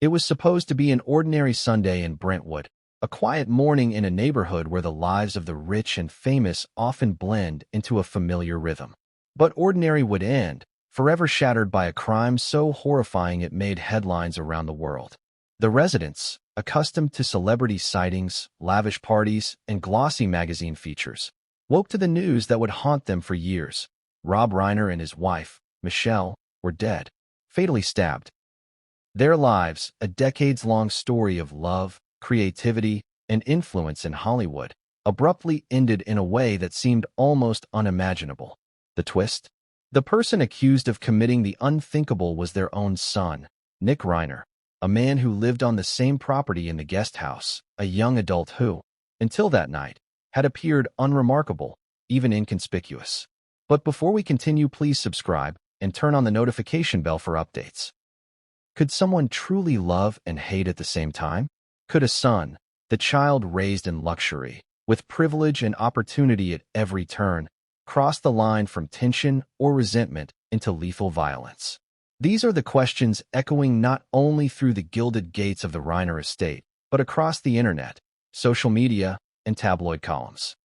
It was supposed to be an ordinary Sunday in Brentwood, a quiet morning in a neighborhood where the lives of the rich and famous often blend into a familiar rhythm. But ordinary would end, forever shattered by a crime so horrifying it made headlines around the world. The residents, accustomed to celebrity sightings, lavish parties, and glossy magazine features, woke to the news that would haunt them for years. Rob Reiner and his wife, Michelle, were dead, fatally stabbed. Their lives, a decades-long story of love, creativity, and influence in Hollywood, abruptly ended in a way that seemed almost unimaginable. The twist? The person accused of committing the unthinkable was their own son, Nick Reiner, a man who lived on the same property in the guest house, a young adult who, until that night, had appeared unremarkable, even inconspicuous. But before we continue, please subscribe and turn on the notification bell for updates. Could someone truly love and hate at the same time? Could a son, the child raised in luxury, with privilege and opportunity at every turn, cross the line from tension or resentment into lethal violence? These are the questions echoing not only through the gilded gates of the Reiner estate, but across the internet, social media, and tabloid columns.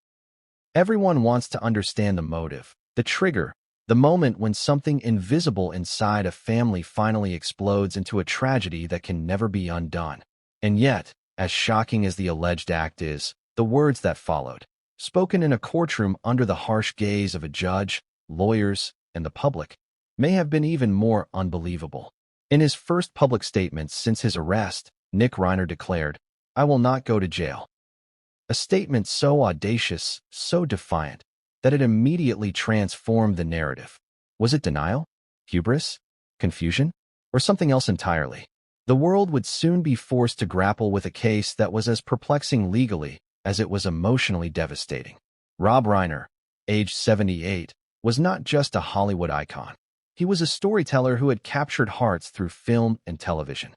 Everyone wants to understand the motive, the trigger, the moment when something invisible inside a family finally explodes into a tragedy that can never be undone. And yet, as shocking as the alleged act is, the words that followed, spoken in a courtroom under the harsh gaze of a judge, lawyers, and the public, may have been even more unbelievable. In his first public statement since his arrest, Nick Reiner declared, "I will not go to jail." A statement so audacious, so defiant, that it immediately transformed the narrative. Was it denial, hubris, confusion, or something else entirely? The world would soon be forced to grapple with a case that was as perplexing legally as it was emotionally devastating. Rob Reiner, aged 78, was not just a Hollywood icon. He was a storyteller who had captured hearts through film and television.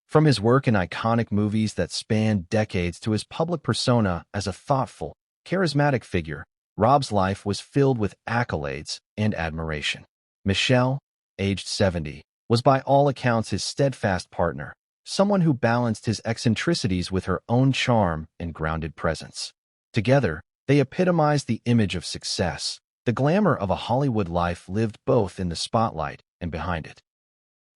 From his work in iconic movies that spanned decades to his public persona as a thoughtful, charismatic figure, Rob's life was filled with accolades and admiration. Michelle, aged 70, was by all accounts his steadfast partner, someone who balanced his eccentricities with her own charm and grounded presence. Together, they epitomized the image of success, the glamour of a Hollywood life lived both in the spotlight and behind it.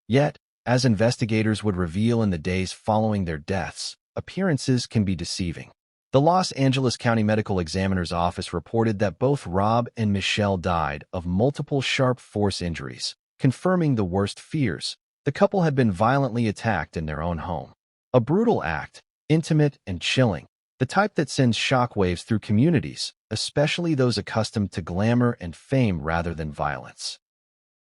Yet, as investigators would reveal in the days following their deaths, appearances can be deceiving. The Los Angeles County Medical Examiner's Office reported that both Rob and Michelle died of multiple sharp force injuries, confirming the worst fears. The couple had been violently attacked in their own home. A brutal act, intimate and chilling, the type that sends shockwaves through communities, especially those accustomed to glamour and fame rather than violence.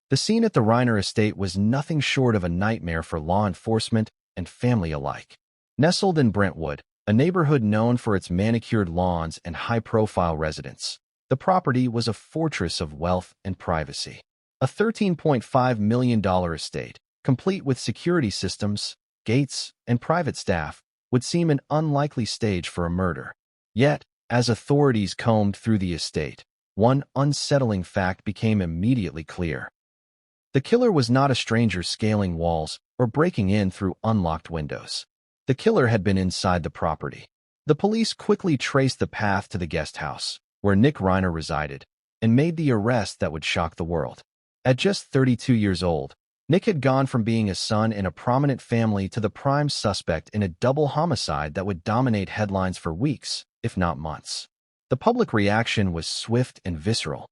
The scene at the Reiner estate was nothing short of a nightmare for law enforcement and family alike. Nestled in Brentwood, a neighborhood known for its manicured lawns and high-profile residents, the property was a fortress of wealth and privacy. A $13.5 million estate, complete with security systems, gates, and private staff, would seem an unlikely stage for a murder. Yet, as authorities combed through the estate, one unsettling fact became immediately clear. The killer was not a stranger scaling walls or breaking in through unlocked windows. The killer had been inside the property. The police quickly traced the path to the guest house, where Nick Reiner resided, and made the arrest that would shock the world. At just 32 years old, Nick had gone from being a son in a prominent family to the prime suspect in a double homicide that would dominate headlines for weeks, if not months. The public reaction was swift and visceral.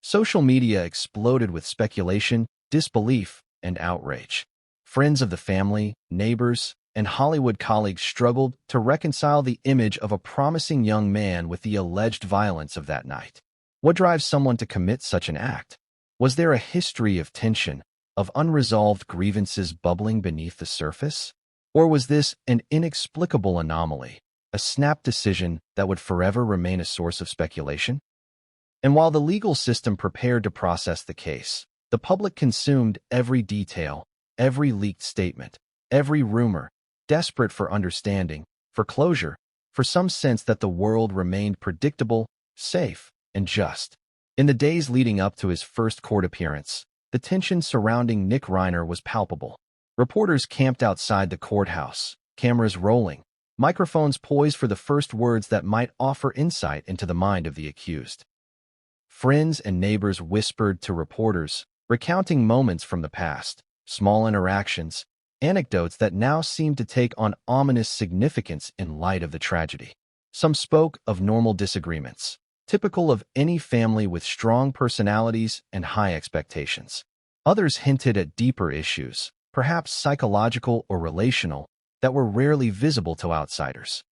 Social media exploded with speculation, disbelief, and outrage. Friends of the family, neighbors, and Hollywood colleagues struggled to reconcile the image of a promising young man with the alleged violence of that night. What drives someone to commit such an act? Was there a history of tension, of unresolved grievances bubbling beneath the surface? Or was this an inexplicable anomaly, a snap decision that would forever remain a source of speculation? And while the legal system prepared to process the case, the public consumed every detail, every leaked statement, every rumor, desperate for understanding, for closure, for some sense that the world remained predictable, safe, and just. In the days leading up to his first court appearance, the tension surrounding Nick Reiner was palpable. Reporters camped outside the courthouse, cameras rolling, microphones poised for the first words that might offer insight into the mind of the accused. Friends and neighbors whispered to reporters, recounting moments from the past, small interactions, anecdotes that now seemed to take on ominous significance in light of the tragedy. Some spoke of normal disagreements, typical of any family with strong personalities and high expectations. Others hinted at deeper issues, perhaps psychological or relational, that were rarely visible to outsiders.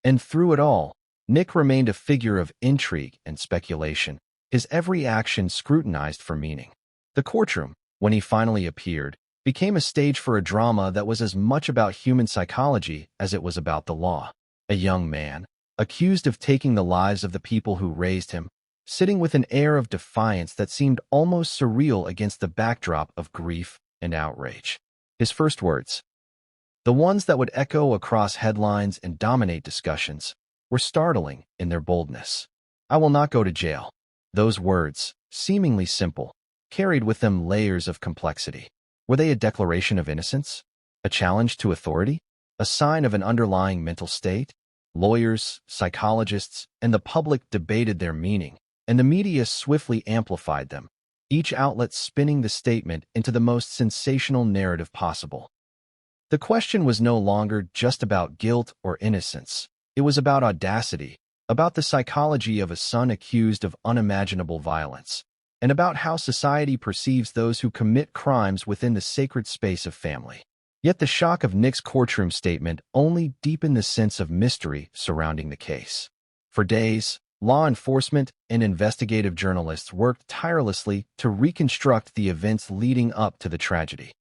And through it all, Nick remained a figure of intrigue and speculation, his every action scrutinized for meaning. The courtroom, when he finally appeared, became a stage for a drama that was as much about human psychology as it was about the law. A young man, accused of taking the lives of the people who raised him, sitting with an air of defiance that seemed almost surreal against the backdrop of grief and outrage. His first words, the ones that would echo across headlines and dominate discussions, were startling in their boldness. "I will not go to jail." Those words, seemingly simple, carried with them layers of complexity. Were they a declaration of innocence? A challenge to authority? A sign of an underlying mental state? Lawyers, psychologists, and the public debated their meaning, and the media swiftly amplified them, each outlet spinning the statement into the most sensational narrative possible. The question was no longer just about guilt or innocence. It was about audacity, about the psychology of a son accused of unimaginable violence, and about how society perceives those who commit crimes within the sacred space of family. Yet the shock of Nick's courtroom statement only deepened the sense of mystery surrounding the case. For days, law enforcement and investigative journalists worked tirelessly to reconstruct the events leading up to the tragedy.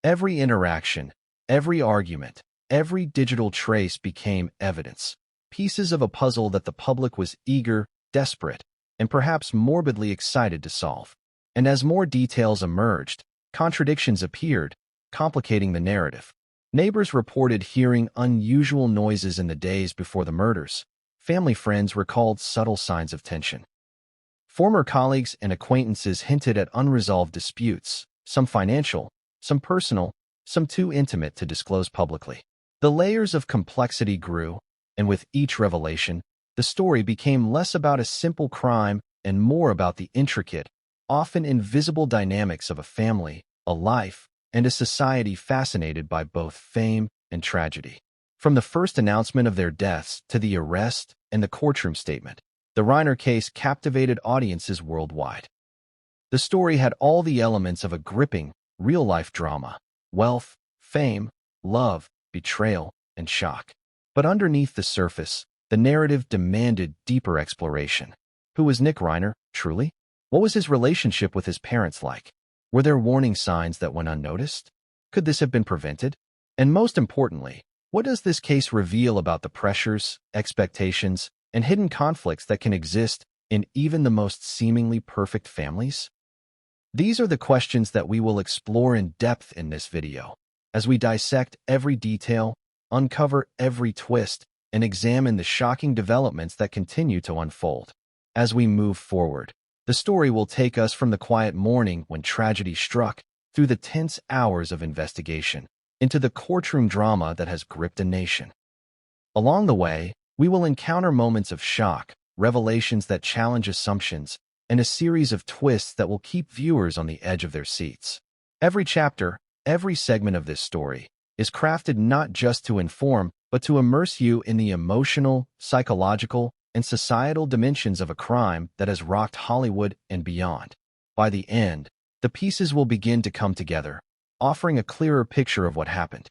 Every interaction, every argument, every digital trace became evidence, pieces of a puzzle that the public was eager, desperate, and perhaps morbidly excited to solve. And as more details emerged, contradictions appeared, complicating the narrative. Neighbors reported hearing unusual noises in the days before the murders. Family friends recalled subtle signs of tension. Former colleagues and acquaintances hinted at unresolved disputes, some financial, some personal, some too intimate to disclose publicly. The layers of complexity grew, and with each revelation, the story became less about a simple crime and more about the intricate, often invisible dynamics of a family, a life, and a society fascinated by both fame and tragedy. From the first announcement of their deaths to the arrest and the courtroom statement, the Reiner case captivated audiences worldwide. The story had all the elements of a gripping, real-life drama: wealth, fame, love, betrayal, and shock. But underneath the surface, the narrative demanded deeper exploration. Who was Nick Reiner, truly? What was his relationship with his parents like? Were there warning signs that went unnoticed? Could this have been prevented? And most importantly, what does this case reveal about the pressures, expectations, and hidden conflicts that can exist in even the most seemingly perfect families? These are the questions that we will explore in depth in this video, as we dissect every detail, uncover every twist, and examine the shocking developments that continue to unfold. As we move forward, the story will take us from the quiet morning when tragedy struck, through the tense hours of investigation, into the courtroom drama that has gripped a nation. Along the way, we will encounter moments of shock, revelations that challenge assumptions, and a series of twists that will keep viewers on the edge of their seats. Every chapter, every segment of this story, is crafted not just to inform, but to immerse you in the emotional, psychological, and societal dimensions of a crime that has rocked Hollywood and beyond. By the end, the pieces will begin to come together, offering a clearer picture of what happened,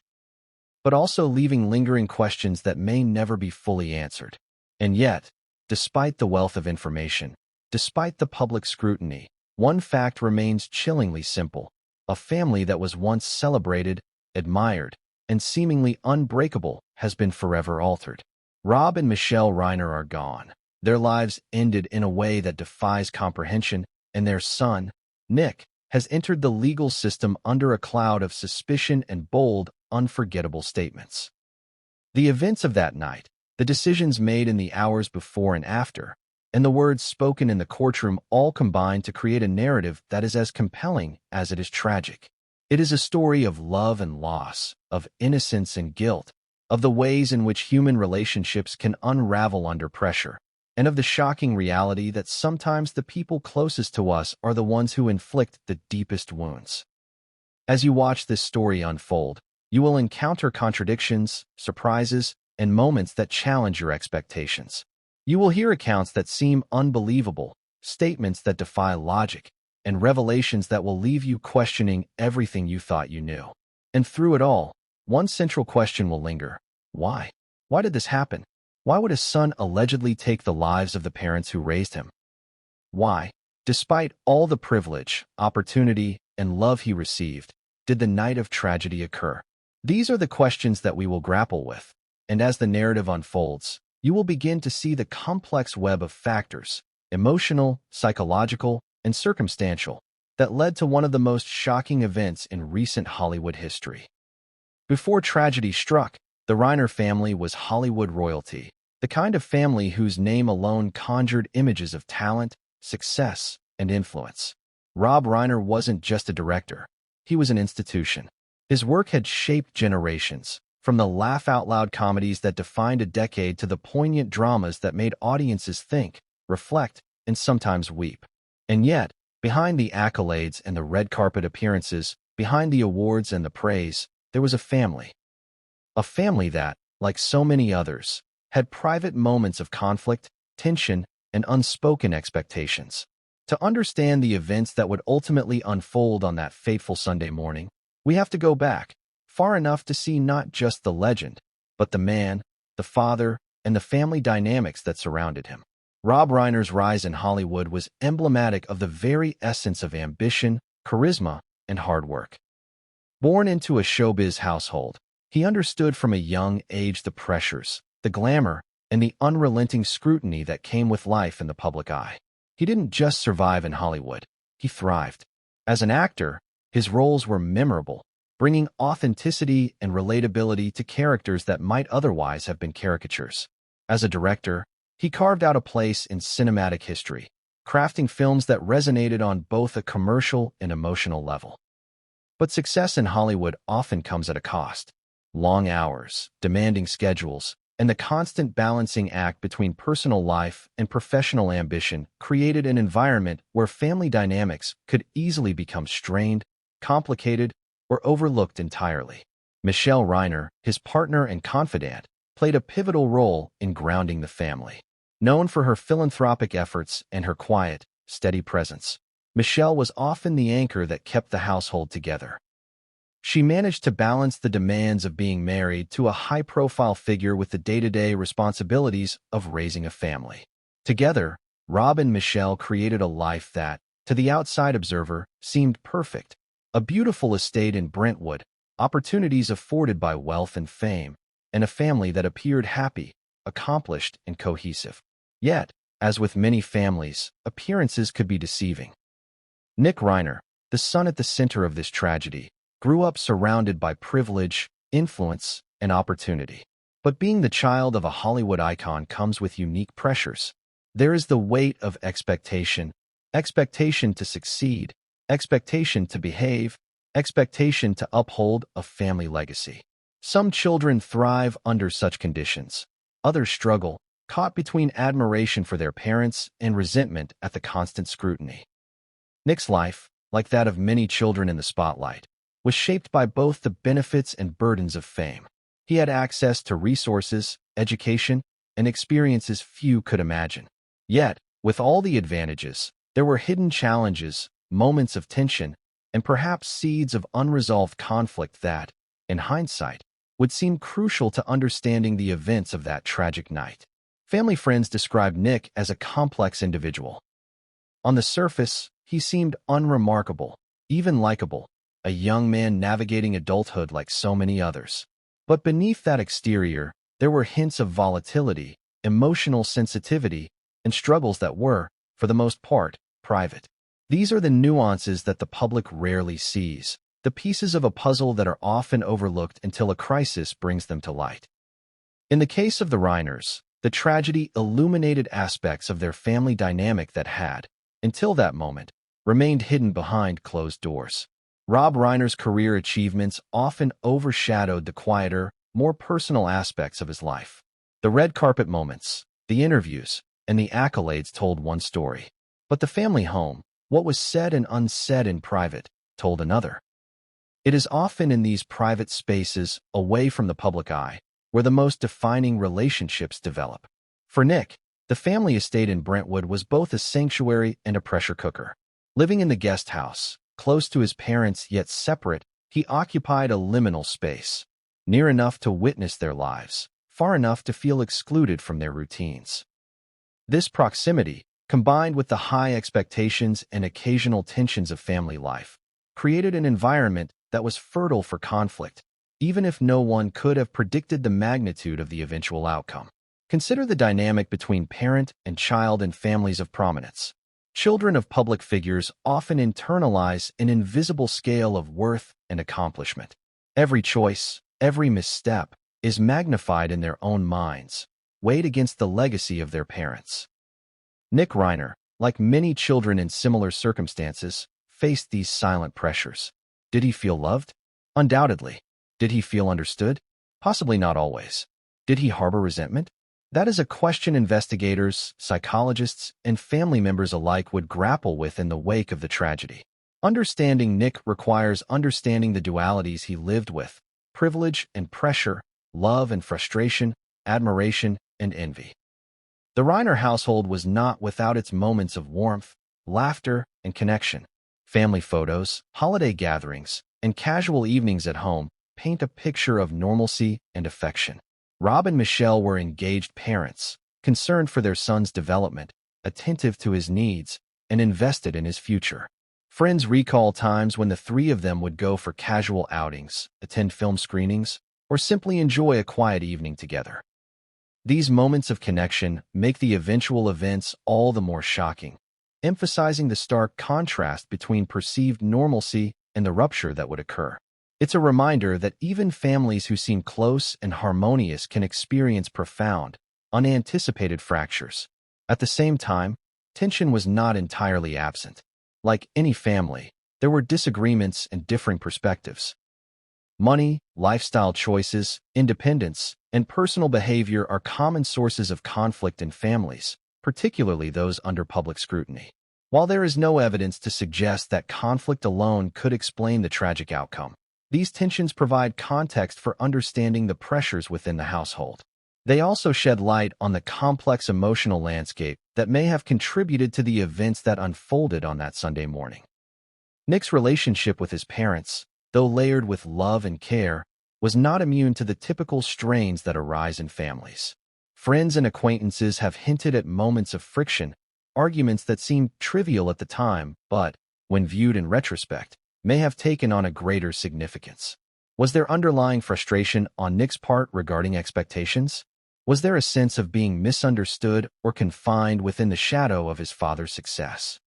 but also leaving lingering questions that may never be fully answered. And yet, despite the wealth of information, despite the public scrutiny, one fact remains chillingly simple: a family that was once celebrated, admired, and seemingly unbreakable has been forever altered. Rob and Michelle Reiner are gone. Their lives ended in a way that defies comprehension, and their son, Nick, has entered the legal system under a cloud of suspicion and bold, unforgettable statements. The events of that night, the decisions made in the hours before and after, and the words spoken in the courtroom all combine to create a narrative that is as compelling as it is tragic. It is a story of love and loss, of innocence and guilt, of the ways in which human relationships can unravel under pressure, and of the shocking reality that sometimes the people closest to us are the ones who inflict the deepest wounds. As you watch this story unfold, you will encounter contradictions, surprises, and moments that challenge your expectations. You will hear accounts that seem unbelievable, statements that defy logic, and revelations that will leave you questioning everything you thought you knew. And through it all, one central question will linger. Why? Why did this happen? Why would a son allegedly take the lives of the parents who raised him? Why, despite all the privilege, opportunity, and love he received, did the night of tragedy occur? These are the questions that we will grapple with, and as the narrative unfolds, you will begin to see the complex web of factors, emotional, psychological, and circumstantial, that led to one of the most shocking events in recent Hollywood history. Before tragedy struck, the Reiner family was Hollywood royalty, the kind of family whose name alone conjured images of talent, success, and influence. Rob Reiner wasn't just a director. He was an institution. His work had shaped generations, from the laugh-out-loud comedies that defined a decade to the poignant dramas that made audiences think, reflect, and sometimes weep. And yet, behind the accolades and the red carpet appearances, behind the awards and the praise, there was a family. A family that, like so many others, had private moments of conflict, tension, and unspoken expectations. To understand the events that would ultimately unfold on that fateful Sunday morning, we have to go back, far enough to see not just the legend, but the man, the father, and the family dynamics that surrounded him. Rob Reiner's rise in Hollywood was emblematic of the very essence of ambition, charisma, and hard work. Born into a showbiz household, he understood from a young age the pressures, the glamour, and the unrelenting scrutiny that came with life in the public eye. He didn't just survive in Hollywood, he thrived. As an actor, his roles were memorable, bringing authenticity and relatability to characters that might otherwise have been caricatures. As a director, he carved out a place in cinematic history, crafting films that resonated on both a commercial and emotional level. But success in Hollywood often comes at a cost. Long hours, demanding schedules, and the constant balancing act between personal life and professional ambition created an environment where family dynamics could easily become strained, complicated, or overlooked entirely. Michelle Reiner, his partner and confidant, played a pivotal role in grounding the family. Known for her philanthropic efforts and her quiet, steady presence, Michelle was often the anchor that kept the household together. She managed to balance the demands of being married to a high-profile figure with the day-to-day responsibilities of raising a family. Together, Rob and Michelle created a life that, to the outside observer, seemed perfect. A beautiful estate in Brentwood, opportunities afforded by wealth and fame, and a family that appeared happy, accomplished, and cohesive. Yet, as with many families, appearances could be deceiving. Nick Reiner, the son at the center of this tragedy, grew up surrounded by privilege, influence, and opportunity. But being the child of a Hollywood icon comes with unique pressures. There is the weight of expectation to succeed, expectation to behave, expectation to uphold a family legacy. Some children thrive under such conditions. Others struggle, caught between admiration for their parents and resentment at the constant scrutiny. Nick's life, like that of many children in the spotlight, was shaped by both the benefits and burdens of fame. He had access to resources, education, and experiences few could imagine. Yet, with all the advantages, there were hidden challenges, moments of tension, and perhaps seeds of unresolved conflict that, in hindsight, would seem crucial to understanding the events of that tragic night. Family friends described Nick as a complex individual. On the surface, he seemed unremarkable, even likable, a young man navigating adulthood like so many others. But beneath that exterior, there were hints of volatility, emotional sensitivity, and struggles that were, for the most part, private. These are the nuances that the public rarely sees, the pieces of a puzzle that are often overlooked until a crisis brings them to light. In the case of the Reiners, the tragedy illuminated aspects of their family dynamic that had, until that moment, remained hidden behind closed doors. Rob Reiner's career achievements often overshadowed the quieter, more personal aspects of his life. The red carpet moments, the interviews, and the accolades told one story. But the family home, what was said and unsaid in private, told another. It is often in these private spaces, away from the public eye, where the most defining relationships develop. For Nick, the family estate in Brentwood was both a sanctuary and a pressure cooker. Living in the guest house, close to his parents yet separate, he occupied a liminal space, near enough to witness their lives, far enough to feel excluded from their routines. This proximity, combined with the high expectations and occasional tensions of family life, created an environment that was fertile for conflict, even if no one could have predicted the magnitude of the eventual outcome. Consider the dynamic between parent and child in families of prominence. Children of public figures often internalize an invisible scale of worth and accomplishment. Every choice, every misstep, is magnified in their own minds, weighed against the legacy of their parents. Nick Reiner, like many children in similar circumstances, faced these silent pressures. Did he feel loved? Undoubtedly. Did he feel understood? Possibly not always. Did he harbor resentment? That is a question investigators, psychologists, and family members alike would grapple with in the wake of the tragedy. Understanding Nick requires understanding the dualities he lived with: privilege and pressure, love and frustration, admiration and envy. The Reiner household was not without its moments of warmth, laughter, and connection. Family photos, holiday gatherings, and casual evenings at home paint a picture of normalcy and affection. Rob and Michelle were engaged parents, concerned for their son's development, attentive to his needs, and invested in his future. Friends recall times when the three of them would go for casual outings, attend film screenings, or simply enjoy a quiet evening together. These moments of connection make the eventual events all the more shocking, emphasizing the stark contrast between perceived normalcy and the rupture that would occur. It's a reminder that even families who seem close and harmonious can experience profound, unanticipated fractures. At the same time, tension was not entirely absent. Like any family, there were disagreements and differing perspectives. Money, lifestyle choices, independence, and personal behavior are common sources of conflict in families, particularly those under public scrutiny. While there is no evidence to suggest that conflict alone could explain the tragic outcome, these tensions provide context for understanding the pressures within the household. They also shed light on the complex emotional landscape that may have contributed to the events that unfolded on that Sunday morning. Nick's relationship with his parents, though layered with love and care, was not immune to the typical strains that arise in families. Friends and acquaintances have hinted at moments of friction, arguments that seemed trivial at the time, but, when viewed in retrospect, may have taken on a greater significance. Was there underlying frustration on Nick's part regarding expectations? Was there a sense of being misunderstood or confined within the shadow of his father's success?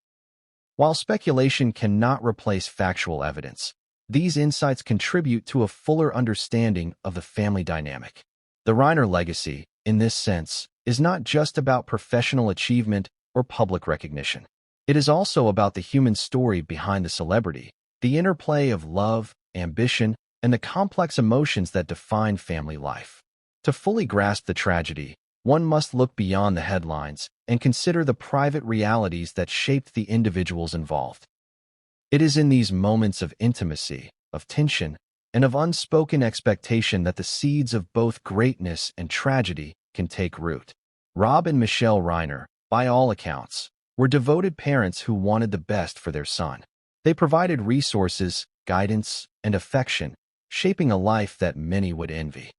While speculation cannot replace factual evidence, these insights contribute to a fuller understanding of the family dynamic. The Reiner legacy, in this sense, is not just about professional achievement or public recognition. It is also about the human story behind the celebrity, the interplay of love, ambition, and the complex emotions that define family life. To fully grasp the tragedy, one must look beyond the headlines and consider the private realities that shaped the individuals involved. It is in these moments of intimacy, of tension, and of unspoken expectation that the seeds of both greatness and tragedy can take root. Rob and Michelle Reiner, by all accounts, were devoted parents who wanted the best for their son. They provided resources, guidance, and affection, shaping a life that many would envy.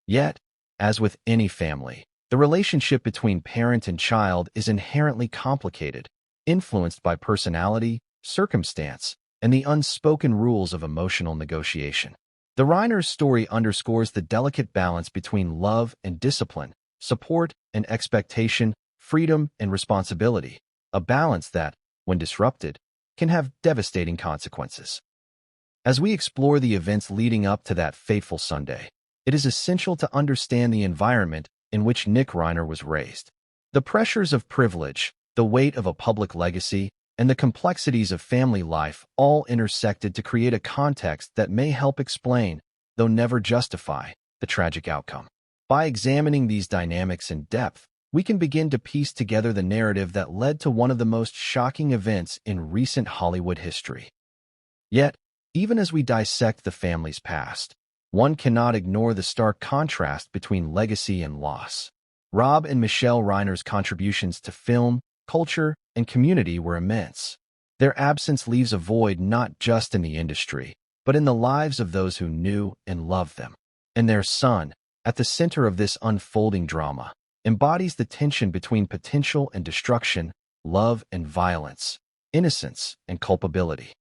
Yet, as with any family, the relationship between parent and child is inherently complicated, influenced by personality, circumstance, and the unspoken rules of emotional negotiation. The Reiner's story underscores the delicate balance between love and discipline, support and expectation, freedom and responsibility, a balance that, when disrupted, can have devastating consequences. As we explore the events leading up to that fateful Sunday, it is essential to understand the environment in which Nick Reiner was raised. The pressures of privilege, the weight of a public legacy, and the complexities of family life all intersected to create a context that may help explain, though never justify, the tragic outcome. By examining these dynamics in depth, we can begin to piece together the narrative that led to one of the most shocking events in recent Hollywood history. Yet, even as we dissect the family's past, one cannot ignore the stark contrast between legacy and loss. Rob and Michelle Reiner's contributions to film, culture, and community were immense. Their absence leaves a void not just in the industry, but in the lives of those who knew and loved them. And their son, at the center of this unfolding drama, embodies the tension between potential and destruction, love and violence, innocence and culpability.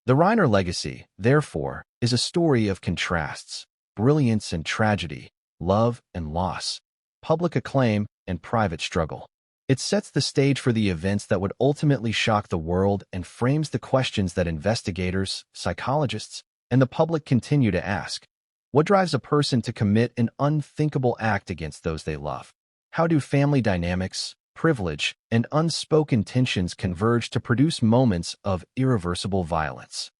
The Reiner legacy, therefore, is a story of contrasts, brilliance and tragedy, love and loss, public acclaim and private struggle. It sets the stage for the events that would ultimately shock the world and frames the questions that investigators, psychologists, and the public continue to ask. What drives a person to commit an unthinkable act against those they love? How do family dynamics, privilege, and unspoken tensions converge to produce moments of irreversible violence?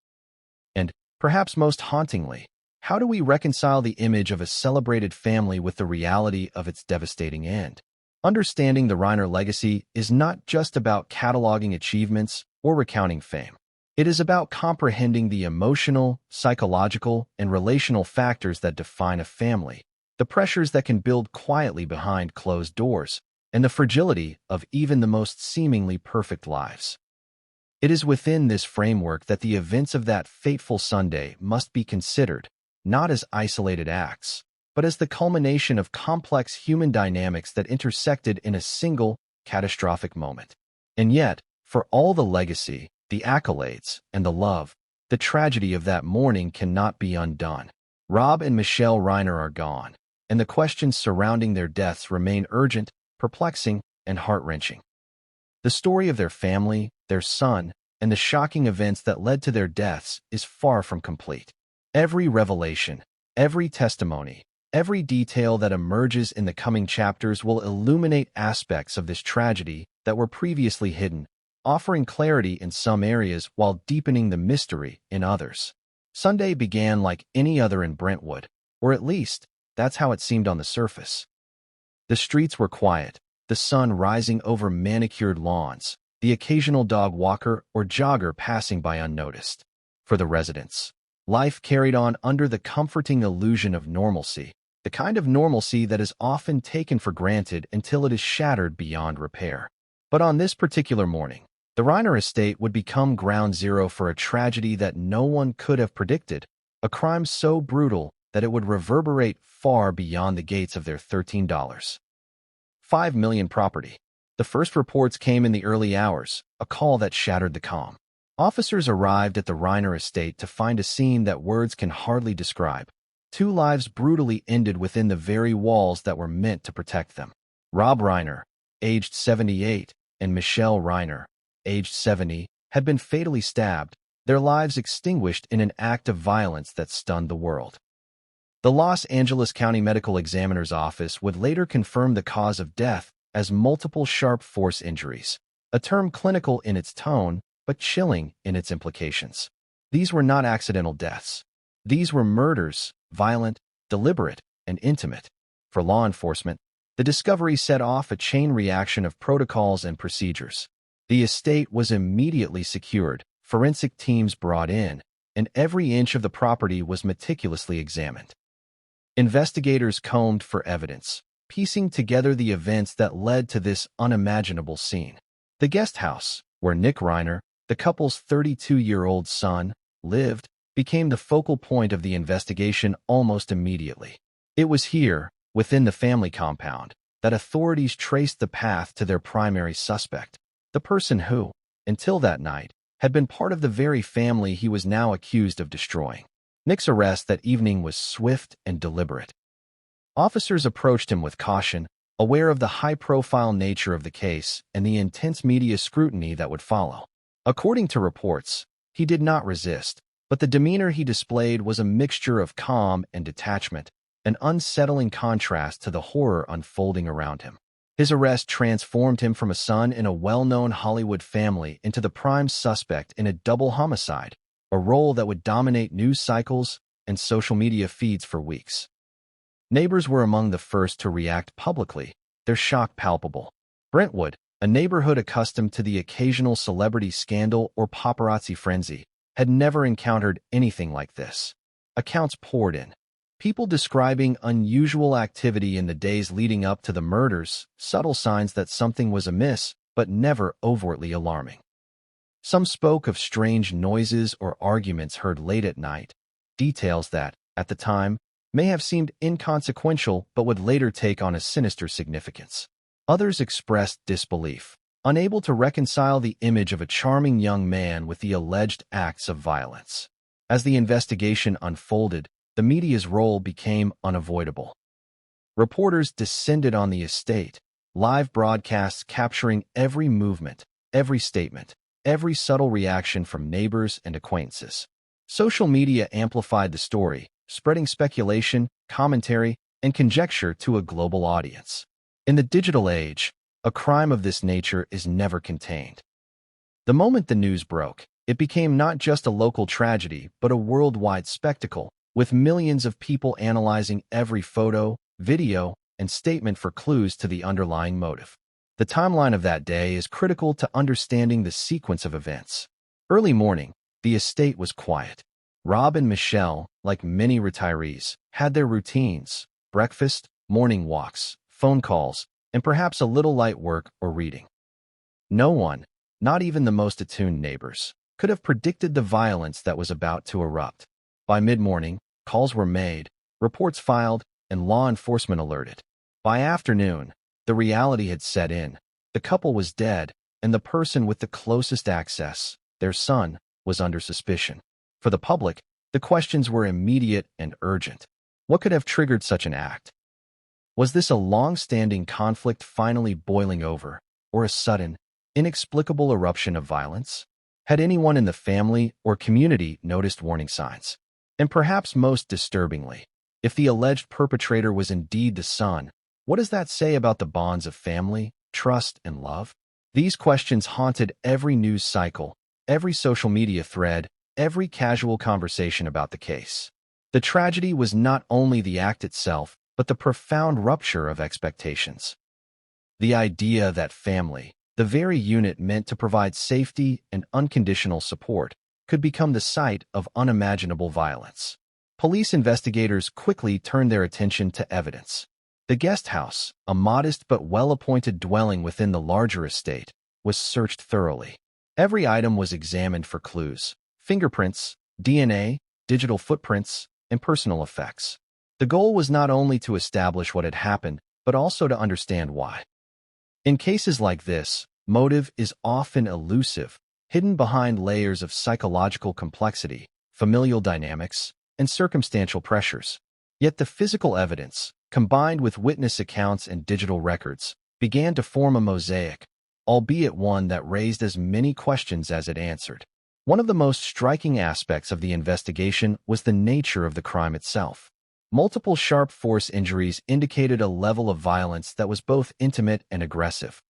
And, perhaps most hauntingly, how do we reconcile the image of a celebrated family with the reality of its devastating end? Understanding the Reiner legacy is not just about cataloging achievements or recounting fame. It is about comprehending the emotional, psychological, and relational factors that define a family, the pressures that can build quietly behind closed doors, and the fragility of even the most seemingly perfect lives. It is within this framework that the events of that fateful Sunday must be considered, not as isolated acts, but as the culmination of complex human dynamics that intersected in a single, catastrophic moment. And yet, for all the legacy, the accolades, and the love, the tragedy of that morning cannot be undone. Rob and Michelle Reiner are gone, and the questions surrounding their deaths remain urgent, perplexing, and heart-wrenching. The story of their family, their son, and the shocking events that led to their deaths is far from complete. Every revelation, every testimony, every detail that emerges in the coming chapters will illuminate aspects of this tragedy that were previously hidden, offering clarity in some areas while deepening the mystery in others. Sunday began like any other in Brentwood, or at least, that's how it seemed on the surface. The streets were quiet, the sun rising over manicured lawns, the occasional dog walker or jogger passing by unnoticed. For the residents, life carried on under the comforting illusion of normalcy, the kind of normalcy that is often taken for granted until it is shattered beyond repair. But on this particular morning, the Reiner estate would become ground zero for a tragedy that no one could have predicted, a crime so brutal that it would reverberate far beyond the gates of their $13.5 million property. The first reports came in the early hours, a call that shattered the calm. Officers arrived at the Reiner estate to find a scene that words can hardly describe. Two lives brutally ended within the very walls that were meant to protect them. Rob Reiner, aged 78, and Michelle Reiner, aged 70, had been fatally stabbed, their lives extinguished in an act of violence that stunned the world. The Los Angeles County Medical Examiner's Office would later confirm the cause of death as multiple sharp force injuries, a term clinical in its tone but chilling in its implications. These were not accidental deaths. These were murders, violent, deliberate, and intimate. For law enforcement, the discovery set off a chain reaction of protocols and procedures. The estate was immediately secured, forensic teams brought in, and every inch of the property was meticulously examined. Investigators combed for evidence, piecing together the events that led to this unimaginable scene. The guest house, where Nick Reiner, the couple's 32-year-old son, lived, became the focal point of the investigation almost immediately. It was here, within the family compound that authorities traced the path to their primary suspect, the person who, until that night, had been part of the very family he was now accused of destroying. Nick's arrest that evening was swift and deliberate. Officers approached him with caution, aware of the high-profile nature of the case and the intense media scrutiny that would follow. According to reports, he did not resist, but the demeanor he displayed was a mixture of calm and detachment, an unsettling contrast to the horror unfolding around him. His arrest transformed him from a son in a well-known Hollywood family into the prime suspect in a double homicide, a role that would dominate news cycles and social media feeds for weeks. Neighbors were among the first to react publicly, their shock palpable. Brentwood, a neighborhood accustomed to the occasional celebrity scandal or paparazzi frenzy, had never encountered anything like this. Accounts poured in. People describing unusual activity in the days leading up to the murders, subtle signs that something was amiss, but never overtly alarming. Some spoke of strange noises or arguments heard late at night, details that, at the time, may have seemed inconsequential but would later take on a sinister significance. Others expressed disbelief, unable to reconcile the image of a charming young man with the alleged acts of violence. As the investigation unfolded, the media's role became unavoidable. Reporters descended on the estate, live broadcasts capturing every movement, every statement, every subtle reaction from neighbors and acquaintances. Social media amplified the story, spreading speculation, commentary, and conjecture to a global audience. In the digital age, a crime of this nature is never contained. The moment the news broke, it became not just a local tragedy but a worldwide spectacle, with millions of people analyzing every photo, video, and statement for clues to the underlying motive. The timeline of that day is critical to understanding the sequence of events. Early morning, the estate was quiet. Rob and Michelle, like many retirees, had their routines: breakfast, morning walks, phone calls, and perhaps a little light work or reading. No one, not even the most attuned neighbors, could have predicted the violence that was about to erupt. By mid-morning, calls were made, reports filed, and law enforcement alerted. By afternoon, the reality had set in. The couple was dead, and the person with the closest access, their son, was under suspicion. For the public, the questions were immediate and urgent. What could have triggered such an act? Was this a long-standing conflict finally boiling over, or a sudden, inexplicable eruption of violence? Had anyone in the family or community noticed warning signs? And perhaps most disturbingly, if the alleged perpetrator was indeed the son, what does that say about the bonds of family, trust, and love? These questions haunted every news cycle, every social media thread, every casual conversation about the case. The tragedy was not only the act itself, but the profound rupture of expectations. The idea that family, the very unit meant to provide safety and unconditional support, could become the site of unimaginable violence. Police investigators quickly turned their attention to evidence. The guest house, a modest but well-appointed dwelling within the larger estate, was searched thoroughly. Every item was examined for clues: fingerprints, DNA, digital footprints, and personal effects. The goal was not only to establish what had happened, but also to understand why. In cases like this, motive is often elusive, hidden behind layers of psychological complexity, familial dynamics, and circumstantial pressures. Yet the physical evidence, combined with witness accounts and digital records, began to form a mosaic, albeit one that raised as many questions as it answered. One of the most striking aspects of the investigation was the nature of the crime itself. Multiple sharp force injuries indicated a level of violence that was both intimate and aggressive.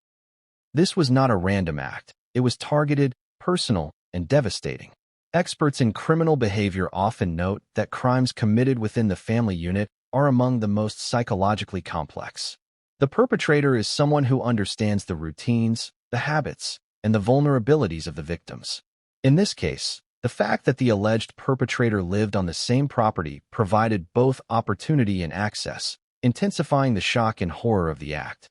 This was not a random act. It was targeted, personal, and devastating. Experts in criminal behavior often note that crimes committed within the family unit are among the most psychologically complex. The perpetrator is someone who understands the routines, the habits, and the vulnerabilities of the victims. In this case, the fact that the alleged perpetrator lived on the same property provided both opportunity and access, intensifying the shock and horror of the act.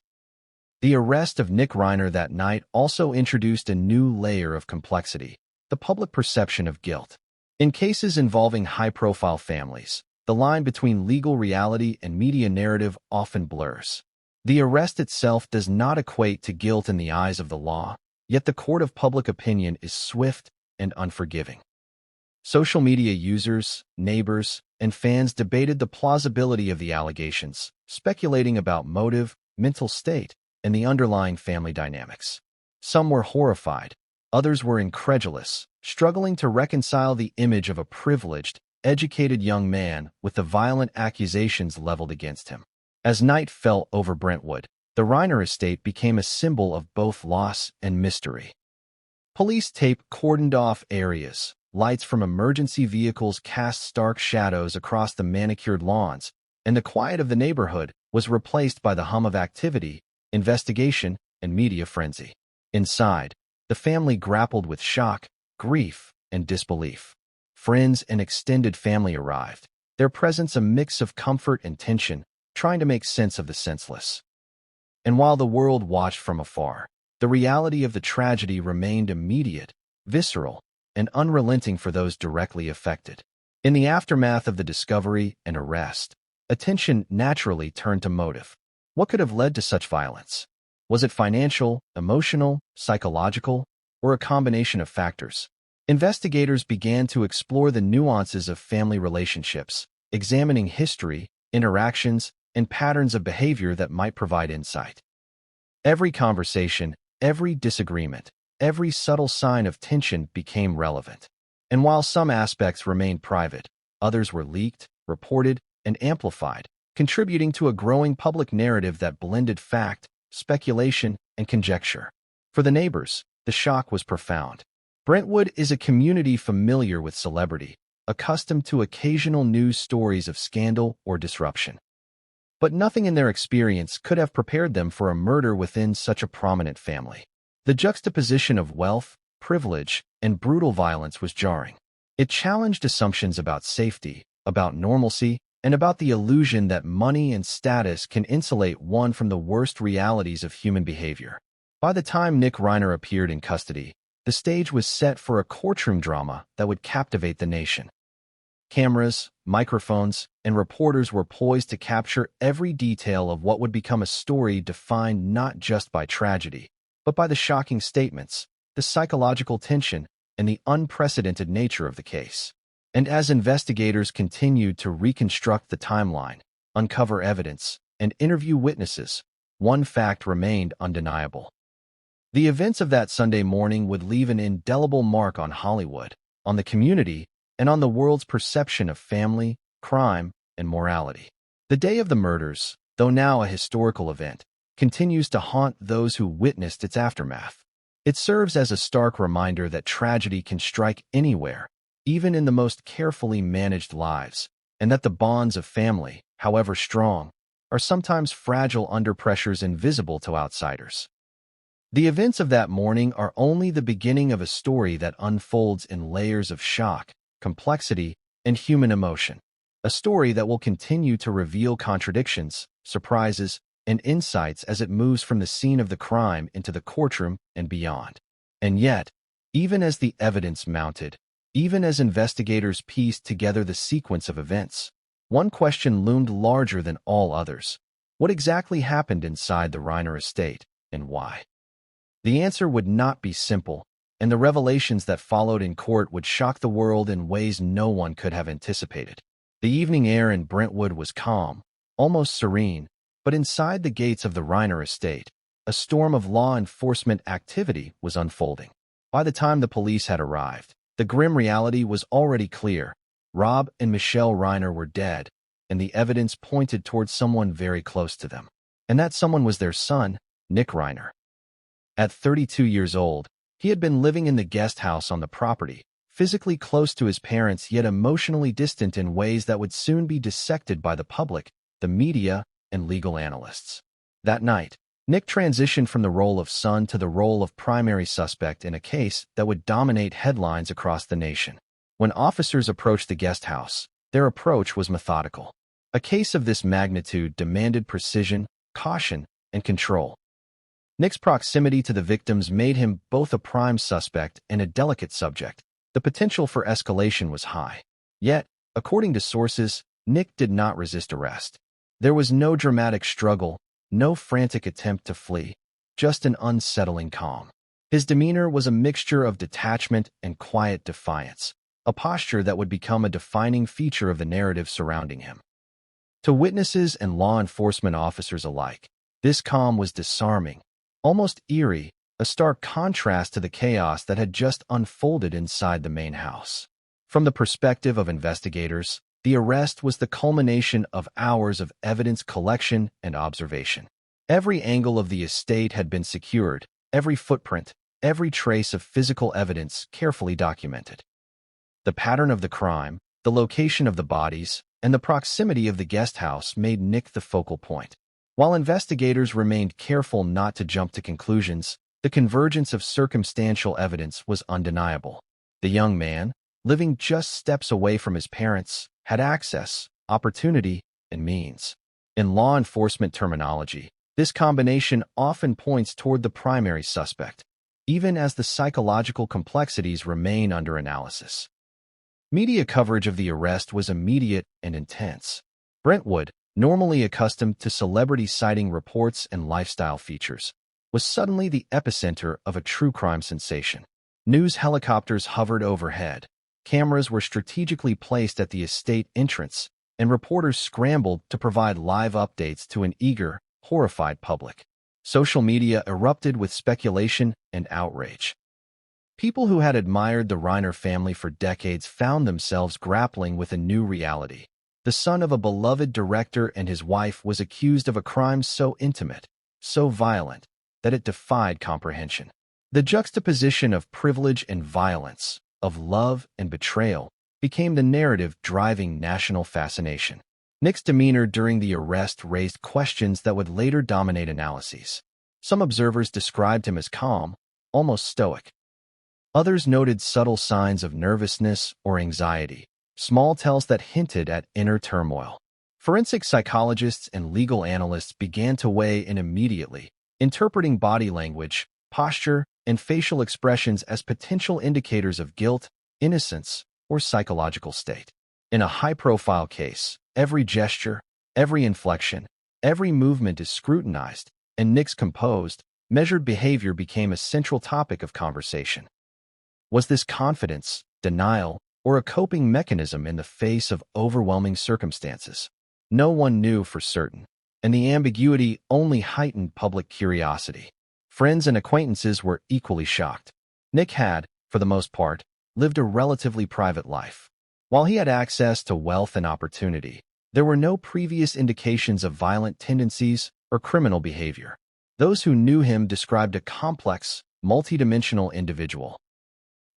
The arrest of Nick Reiner that night also introduced a new layer of complexity: the public perception of guilt. In cases involving high-profile families, the line between legal reality and media narrative often blurs. The arrest itself does not equate to guilt in the eyes of the law, yet the court of public opinion is swift and unforgiving. Social media users, neighbors, and fans debated the plausibility of the allegations, speculating about motive, mental state, and the underlying family dynamics. Some were horrified, others were incredulous, struggling to reconcile the image of a privileged, educated young man with the violent accusations leveled against him. As night fell over Brentwood, the Reiner estate became a symbol of both loss and mystery. Police tape cordoned off areas, lights from emergency vehicles cast stark shadows across the manicured lawns, and the quiet of the neighborhood was replaced by the hum of activity, investigation, and media frenzy. Inside, the family grappled with shock, grief, and disbelief. Friends and extended family arrived, their presence a mix of comfort and tension, trying to make sense of the senseless. And while the world watched from afar, the reality of the tragedy remained immediate, visceral, and unrelenting for those directly affected. In the aftermath of the discovery and arrest, attention naturally turned to motive. What could have led to such violence? Was it financial, emotional, psychological, or a combination of factors? Investigators began to explore the nuances of family relationships, examining history, interactions, and patterns of behavior that might provide insight. Every conversation, every disagreement, every subtle sign of tension became relevant. And while some aspects remained private, others were leaked, reported, and amplified, contributing to a growing public narrative that blended fact, speculation, and conjecture. For the neighbors, the shock was profound. Brentwood is a community familiar with celebrity, accustomed to occasional news stories of scandal or disruption. But nothing in their experience could have prepared them for a murder within such a prominent family. The juxtaposition of wealth, privilege, and brutal violence was jarring. It challenged assumptions about safety, about normalcy, and about the illusion that money and status can insulate one from the worst realities of human behavior. By the time Nick Reiner appeared in custody, the stage was set for a courtroom drama that would captivate the nation. Cameras, microphones, and reporters were poised to capture every detail of what would become a story defined not just by tragedy, but by the shocking statements, the psychological tension, and the unprecedented nature of the case. And as investigators continued to reconstruct the timeline, uncover evidence, and interview witnesses, one fact remained undeniable. The events of that Sunday morning would leave an indelible mark on Hollywood, on the community, and on the world's perception of family, crime, and morality. The day of the murders, though now a historical event, continues to haunt those who witnessed its aftermath. It serves as a stark reminder that tragedy can strike anywhere, even in the most carefully managed lives, and that the bonds of family, however strong, are sometimes fragile under pressures invisible to outsiders. The events of that morning are only the beginning of a story that unfolds in layers of shock, complexity, and human emotion. A story that will continue to reveal contradictions, surprises, and insights as it moves from the scene of the crime into the courtroom and beyond. And yet, even as the evidence mounted, even as investigators pieced together the sequence of events, one question loomed larger than all others. What exactly happened inside the Reiner estate, and why? The answer would not be simple, and the revelations that followed in court would shock the world in ways no one could have anticipated. The evening air in Brentwood was calm, almost serene, but inside the gates of the Reiner estate, a storm of law enforcement activity was unfolding. By the time the police had arrived, the grim reality was already clear. Rob and Michelle Reiner were dead, and the evidence pointed towards someone very close to them. And that someone was their son, Nick Reiner. At 32 years old, he had been living in the guest house on the property, physically close to his parents yet emotionally distant in ways that would soon be dissected by the public, the media, and legal analysts. That night, Nick transitioned from the role of son to the role of primary suspect in a case that would dominate headlines across the nation. When officers approached the guest house, their approach was methodical. A case of this magnitude demanded precision, caution, and control. Nick's proximity to the victims made him both a prime suspect and a delicate subject. The potential for escalation was high. Yet, according to sources, Nick did not resist arrest. There was no dramatic struggle, no frantic attempt to flee, just an unsettling calm. His demeanor was a mixture of detachment and quiet defiance, a posture that would become a defining feature of the narrative surrounding him. To witnesses and law enforcement officers alike, this calm was disarming, almost eerie, a stark contrast to the chaos that had just unfolded inside the main house. From the perspective of investigators, the arrest was the culmination of hours of evidence collection and observation. Every angle of the estate had been secured, every footprint, every trace of physical evidence carefully documented. The pattern of the crime, the location of the bodies, and the proximity of the guest house made Nick the focal point. While investigators remained careful not to jump to conclusions, the convergence of circumstantial evidence was undeniable. The young man, living just steps away from his parents, had access, opportunity, and means. In law enforcement terminology, this combination often points toward the primary suspect, even as the psychological complexities remain under analysis. Media coverage of the arrest was immediate and intense. Brentwood, normally accustomed to celebrity sighting reports and lifestyle features, was suddenly the epicenter of a true crime sensation. News helicopters hovered overhead, cameras were strategically placed at the estate entrance, and reporters scrambled to provide live updates to an eager, horrified public. Social media erupted with speculation and outrage. People who had admired the Reiner family for decades found themselves grappling with a new reality. The son of a beloved director and his wife was accused of a crime so intimate, so violent, that it defied comprehension. The juxtaposition of privilege and violence, of love and betrayal, became the narrative driving national fascination. Nick's demeanor during the arrest raised questions that would later dominate analyses. Some observers described him as calm, almost stoic. Others noted subtle signs of nervousness or anxiety, small tells that hinted at inner turmoil. Forensic psychologists and legal analysts began to weigh in immediately, interpreting body language, posture, and facial expressions as potential indicators of guilt, innocence, or psychological state. In a high-profile case, every gesture, every inflection, every movement is scrutinized, and Nick's composed, measured behavior became a central topic of conversation. Was this confidence, denial, or a coping mechanism in the face of overwhelming circumstances? No one knew for certain, and the ambiguity only heightened public curiosity. Friends and acquaintances were equally shocked. Nick had, for the most part, lived a relatively private life. While he had access to wealth and opportunity, there were no previous indications of violent tendencies or criminal behavior. Those who knew him described a complex, multidimensional individual.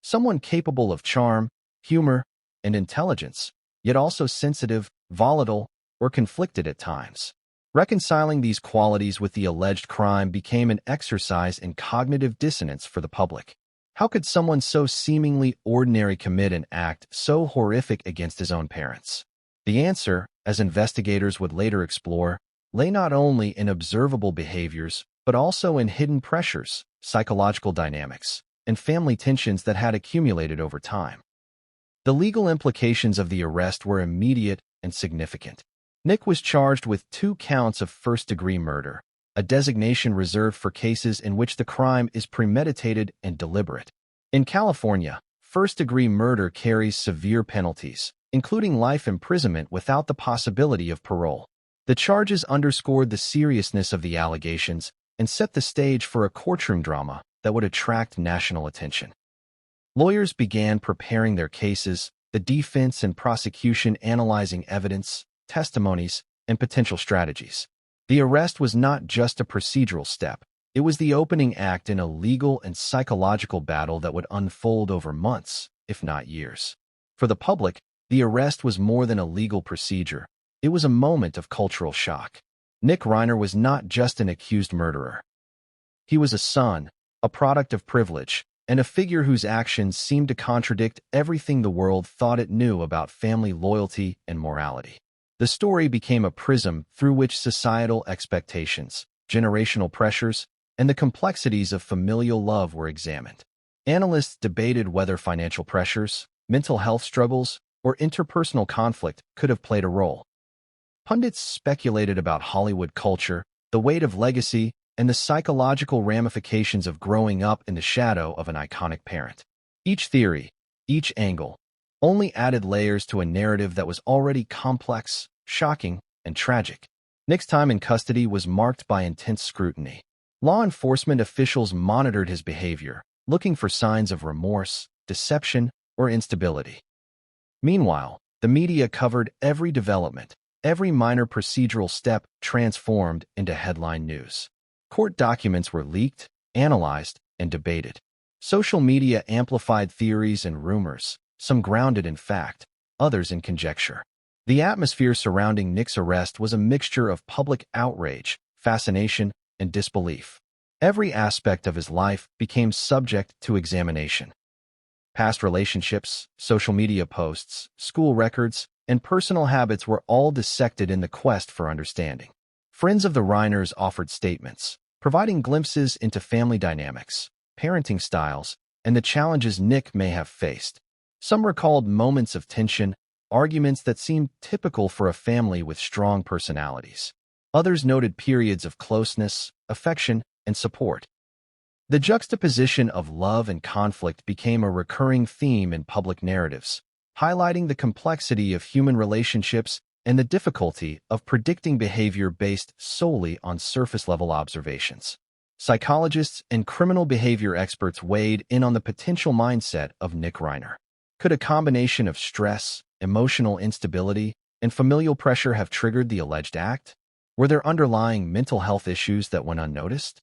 Someone capable of charm, humor, and intelligence, yet also sensitive, volatile, or conflicted at times. Reconciling these qualities with the alleged crime became an exercise in cognitive dissonance for the public. How could someone so seemingly ordinary commit an act so horrific against his own parents? The answer, as investigators would later explore, lay not only in observable behaviors, but also in hidden pressures, psychological dynamics, and family tensions that had accumulated over time. The legal implications of the arrest were immediate and significant. Nick was charged with 2 counts of first-degree murder, a designation reserved for cases in which the crime is premeditated and deliberate. In California, first-degree murder carries severe penalties, including life imprisonment without the possibility of parole. The charges underscored the seriousness of the allegations and set the stage for a courtroom drama that would attract national attention. Lawyers began preparing their cases, the defense and prosecution analyzing evidence, testimonies, and potential strategies. The arrest was not just a procedural step. It was the opening act in a legal and psychological battle that would unfold over months, if not years. For the public, the arrest was more than a legal procedure. It was a moment of cultural shock. Nick Reiner was not just an accused murderer. He was a son, a product of privilege, and a figure whose actions seemed to contradict everything the world thought it knew about family loyalty and morality. The story became a prism through which societal expectations, generational pressures, and the complexities of familial love were examined. Analysts debated whether financial pressures, mental health struggles, or interpersonal conflict could have played a role. Pundits speculated about Hollywood culture, the weight of legacy, and the psychological ramifications of growing up in the shadow of an iconic parent. Each theory, each angle, only added layers to a narrative that was already complex, shocking, and tragic. Nick's time in custody was marked by intense scrutiny. Law enforcement officials monitored his behavior, looking for signs of remorse, deception, or instability. Meanwhile, the media covered every development, every minor procedural step transformed into headline news. Court documents were leaked, analyzed, and debated. Social media amplified theories and rumors, some grounded in fact, others in conjecture. The atmosphere surrounding Nick's arrest was a mixture of public outrage, fascination, and disbelief. Every aspect of his life became subject to examination. Past relationships, social media posts, school records, and personal habits were all dissected in the quest for understanding. Friends of the Reiners offered statements, providing glimpses into family dynamics, parenting styles, and the challenges Nick may have faced. Some recalled moments of tension, arguments that seemed typical for a family with strong personalities. Others noted periods of closeness, affection, and support. The juxtaposition of love and conflict became a recurring theme in public narratives, highlighting the complexity of human relationships and the difficulty of predicting behavior based solely on surface-level observations. Psychologists and criminal behavior experts weighed in on the potential mindset of Nick Reiner. Could a combination of stress, emotional instability, and familial pressure have triggered the alleged act? Were there underlying mental health issues that went unnoticed?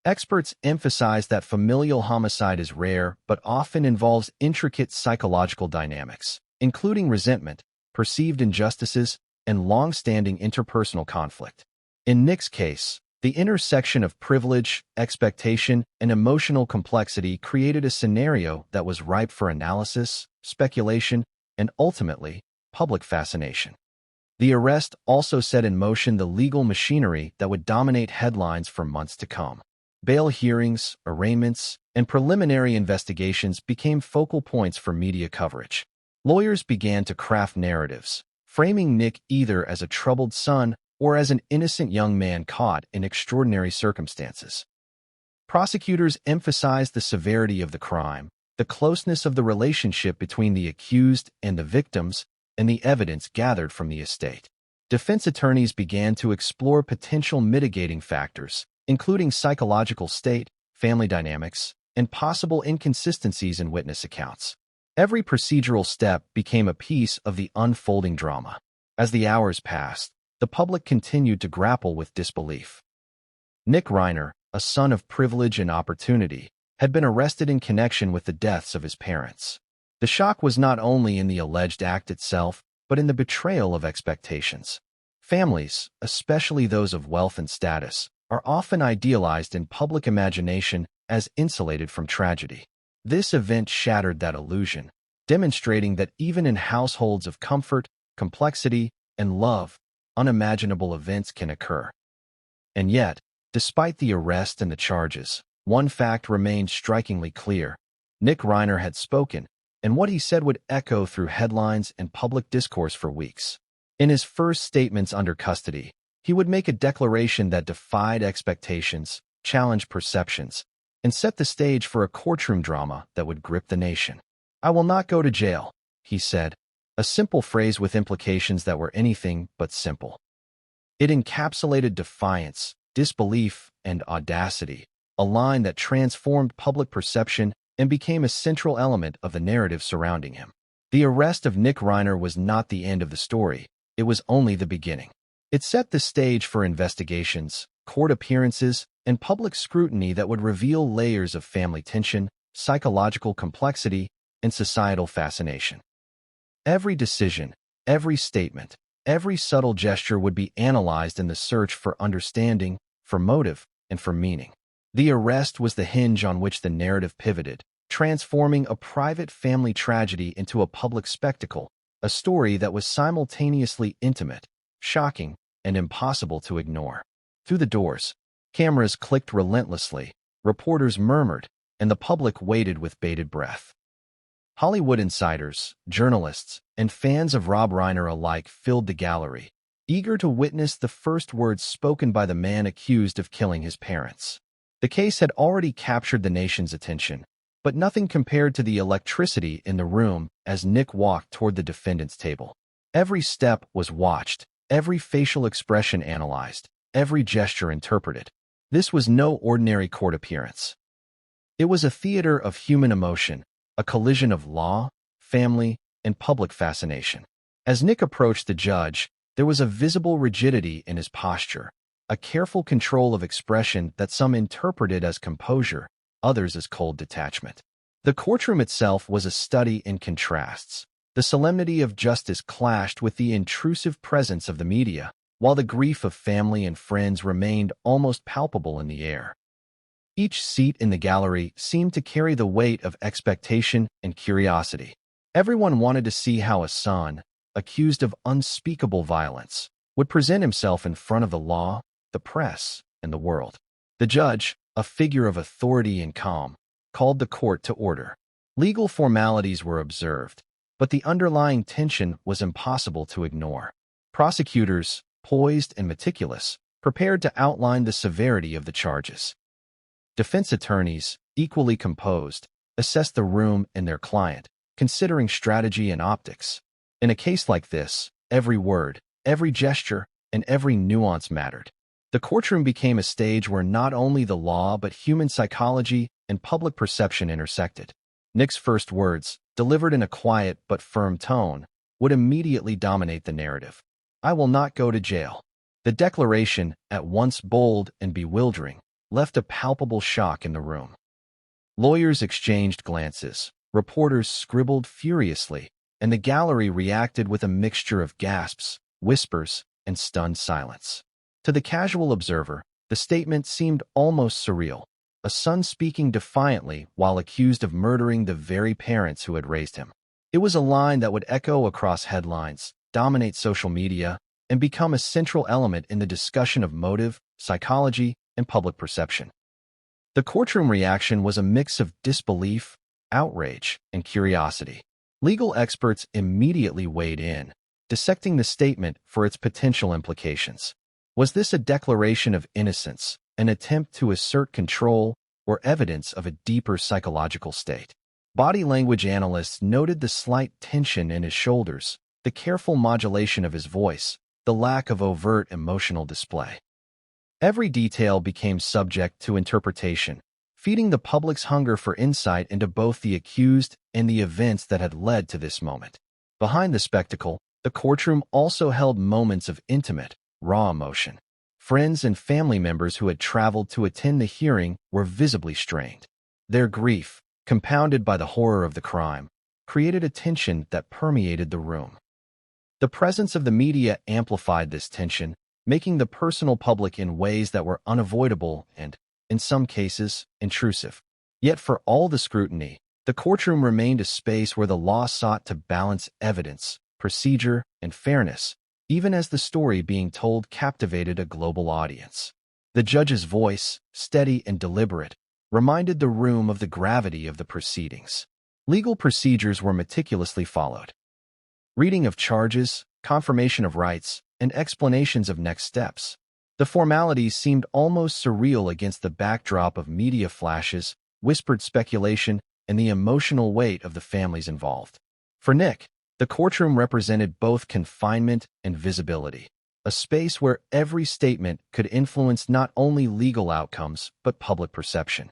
Experts emphasize that familial homicide is rare but often involves intricate psychological dynamics, including resentment, perceived injustices, and long-standing interpersonal conflict. In Nick's case, the intersection of privilege, expectation, and emotional complexity created a scenario that was ripe for analysis, speculation, and ultimately, public fascination. The arrest also set in motion the legal machinery that would dominate headlines for months to come. Bail hearings, arraignments, and preliminary investigations became focal points for media coverage. Lawyers began to craft narratives, framing Nick either as a troubled son or as an innocent young man caught in extraordinary circumstances. Prosecutors emphasized the severity of the crime, the closeness of the relationship between the accused and the victims, and the evidence gathered from the estate. Defense attorneys began to explore potential mitigating factors, including psychological state, family dynamics, and possible inconsistencies in witness accounts. Every procedural step became a piece of the unfolding drama. As the hours passed, the public continued to grapple with disbelief. Nick Reiner, a son of privilege and opportunity, had been arrested in connection with the deaths of his parents. The shock was not only in the alleged act itself, but in the betrayal of expectations. Families, especially those of wealth and status, are often idealized in public imagination as insulated from tragedy. This event shattered that illusion, demonstrating that even in households of comfort, complexity, and love, unimaginable events can occur. And yet, despite the arrest and the charges, one fact remained strikingly clear. Nick Reiner had spoken, and what he said would echo through headlines and public discourse for weeks. In his first statements under custody, he would make a declaration that defied expectations, challenged perceptions, and set the stage for a courtroom drama that would grip the nation. "I will not go to jail," he said, a simple phrase with implications that were anything but simple. It encapsulated defiance, disbelief, and audacity, a line that transformed public perception and became a central element of the narrative surrounding him. The arrest of Nick Reiner was not the end of the story, it was only the beginning. It set the stage for investigations, court appearances, and public scrutiny that would reveal layers of family tension, psychological complexity, and societal fascination. Every decision, every statement, every subtle gesture would be analyzed in the search for understanding, for motive, and for meaning. The arrest was the hinge on which the narrative pivoted, transforming a private family tragedy into a public spectacle, a story that was simultaneously intimate, shocking, and impossible to ignore. Through the doors, cameras clicked relentlessly, reporters murmured, and the public waited with bated breath. Hollywood insiders, journalists, and fans of Rob Reiner alike filled the gallery, eager to witness the first words spoken by the man accused of killing his parents. The case had already captured the nation's attention, but nothing compared to the electricity in the room as Nick walked toward the defendant's table. Every step was watched, every facial expression analyzed, every gesture interpreted. This was no ordinary court appearance. It was a theater of human emotion, a collision of law, family, and public fascination. As Nick approached the judge, there was a visible rigidity in his posture, a careful control of expression that some interpreted as composure, others as cold detachment. The courtroom itself was a study in contrasts. The solemnity of justice clashed with the intrusive presence of the media, while the grief of family and friends remained almost palpable in the air. Each seat in the gallery seemed to carry the weight of expectation and curiosity. Everyone wanted to see how a son, accused of unspeakable violence, would present himself in front of the law, the press, and the world. The judge, a figure of authority and calm, called the court to order. Legal formalities were observed, but the underlying tension was impossible to ignore. Prosecutors, poised and meticulous, prepared to outline the severity of the charges. Defense attorneys, equally composed, assessed the room and their client, considering strategy and optics. In a case like this, every word, every gesture, and every nuance mattered. The courtroom became a stage where not only the law but human psychology and public perception intersected. Nick's first words, delivered in a quiet but firm tone, would immediately dominate the narrative. "I will not go to jail." The declaration, at once bold and bewildering, left a palpable shock in the room. Lawyers exchanged glances, reporters scribbled furiously, and the gallery reacted with a mixture of gasps, whispers, and stunned silence. To the casual observer, the statement seemed almost surreal, a son speaking defiantly while accused of murdering the very parents who had raised him. It was a line that would echo across headlines, dominate social media, and become a central element in the discussion of motive, psychology, and public perception. The courtroom reaction was a mix of disbelief, outrage, and curiosity. Legal experts immediately weighed in, dissecting the statement for its potential implications. Was this a declaration of innocence, an attempt to assert control, or evidence of a deeper psychological state? Body language analysts noted the slight tension in his shoulders, the careful modulation of his voice, the lack of overt emotional display. Every detail became subject to interpretation, feeding the public's hunger for insight into both the accused and the events that had led to this moment. Behind the spectacle, the courtroom also held moments of intimate, raw emotion. Friends and family members who had traveled to attend the hearing were visibly strained. Their grief, compounded by the horror of the crime, created a tension that permeated the room. The presence of the media amplified this tension, making the personal public in ways that were unavoidable and, in some cases, intrusive. Yet for all the scrutiny, the courtroom remained a space where the law sought to balance evidence, procedure, and fairness, even as the story being told captivated a global audience. The judge's voice, steady and deliberate, reminded the room of the gravity of the proceedings. Legal procedures were meticulously followed. Reading of charges, confirmation of rights, and explanations of next steps. The formalities seemed almost surreal against the backdrop of media flashes, whispered speculation, and the emotional weight of the families involved. For Nick, the courtroom represented both confinement and visibility, a space where every statement could influence not only legal outcomes but public perception.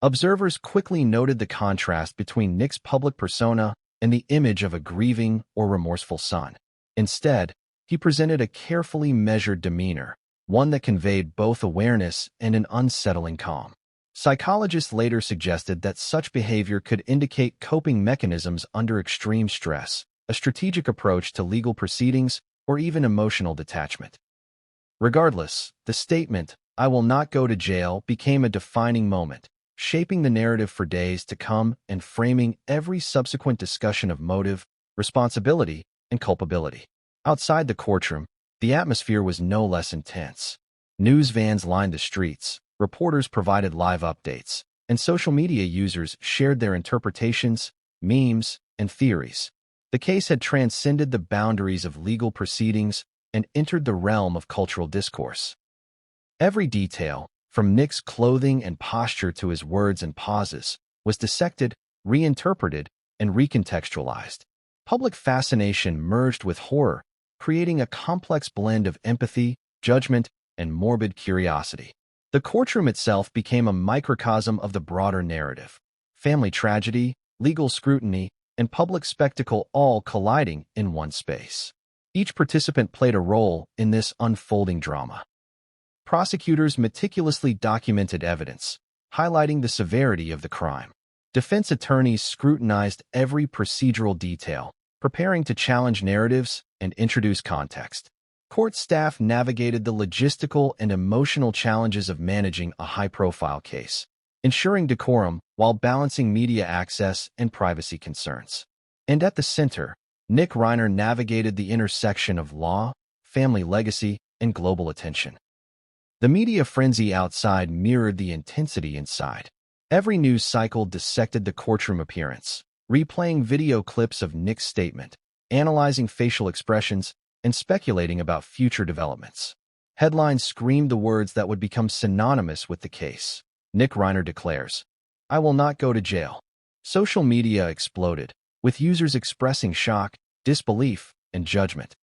Observers quickly noted the contrast between Nick's public persona and the image of a grieving or remorseful son. Instead, he presented a carefully measured demeanor, one that conveyed both awareness and an unsettling calm. Psychologists later suggested that such behavior could indicate coping mechanisms under extreme stress, a strategic approach to legal proceedings, or even emotional detachment. Regardless, the statement, "I will not go to jail," became a defining moment, shaping the narrative for days to come and framing every subsequent discussion of motive, responsibility, and culpability. Outside the courtroom, the atmosphere was no less intense. News vans lined the streets, reporters provided live updates, and social media users shared their interpretations, memes, and theories. The case had transcended the boundaries of legal proceedings and entered the realm of cultural discourse. Every detail, from Nick's clothing and posture to his words and pauses, was dissected, reinterpreted, and recontextualized. Public fascination merged with horror, creating a complex blend of empathy, judgment, and morbid curiosity. The courtroom itself became a microcosm of the broader narrative. Family tragedy, legal scrutiny, and public spectacle all colliding in one space. Each participant played a role in this unfolding drama. Prosecutors meticulously documented evidence, highlighting the severity of the crime. Defense attorneys scrutinized every procedural detail, preparing to challenge narratives and introduce context. Court staff navigated the logistical and emotional challenges of managing a high-profile case, ensuring decorum while balancing media access and privacy concerns. And at the center, Nick Reiner navigated the intersection of law, family legacy, and global attention. The media frenzy outside mirrored the intensity inside. Every news cycle dissected the courtroom appearance, replaying video clips of Nick's statement, analyzing facial expressions, and speculating about future developments. Headlines screamed the words that would become synonymous with the case. Nick Reiner declares, "I will not go to jail." Social media exploded, with users expressing shock, disbelief, and judgment.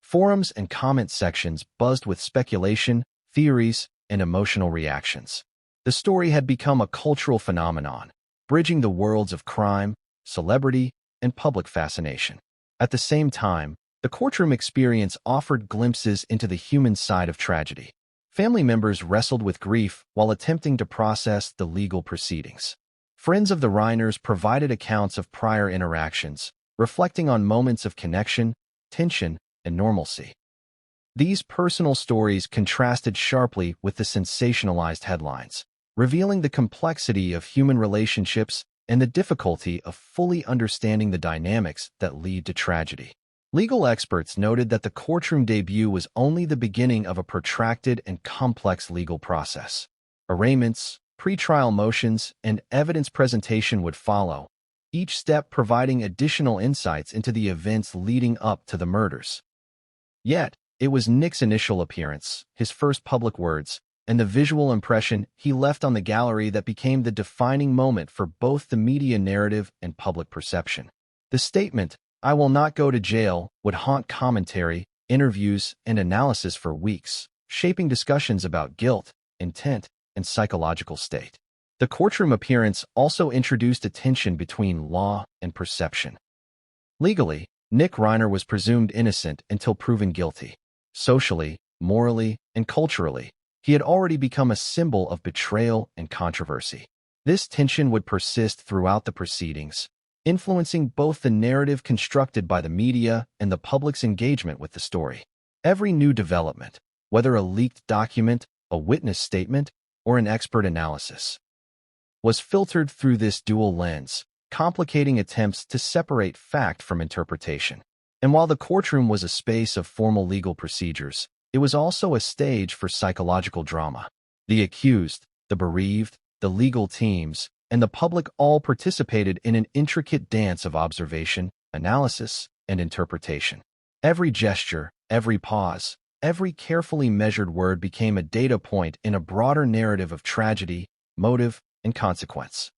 Forums and comment sections buzzed with speculation, theories, and emotional reactions. The story had become a cultural phenomenon, bridging the worlds of crime, celebrity, and public fascination. At the same time, the courtroom experience offered glimpses into the human side of tragedy. Family members wrestled with grief while attempting to process the legal proceedings. Friends of the Reiners provided accounts of prior interactions, reflecting on moments of connection, tension, and normalcy. These personal stories contrasted sharply with the sensationalized headlines, revealing the complexity of human relationships and the difficulty of fully understanding the dynamics that lead to tragedy. Legal experts noted that the courtroom debut was only the beginning of a protracted and complex legal process. Arraignments, pretrial motions, and evidence presentation would follow, each step providing additional insights into the events leading up to the murders. Yet, it was Nick's initial appearance, his first public words, and the visual impression he left on the gallery that became the defining moment for both the media narrative and public perception. The statement, "I will not go to jail," would haunt commentary, interviews, and analysis for weeks, shaping discussions about guilt, intent, and psychological state. The courtroom appearance also introduced a tension between law and perception. Legally, Nick Reiner was presumed innocent until proven guilty. Socially, morally, and culturally, he had already become a symbol of betrayal and controversy. This tension would persist throughout the proceedings, influencing both the narrative constructed by the media and the public's engagement with the story. Every new development, whether a leaked document, a witness statement, or an expert analysis, was filtered through this dual lens, complicating attempts to separate fact from interpretation. And while the courtroom was a space of formal legal procedures, it was also a stage for psychological drama. The accused, the bereaved, the legal teams, and the public all participated in an intricate dance of observation, analysis, and interpretation. Every gesture, every pause, every carefully measured word became a data point in a broader narrative of tragedy, motive, and consequence.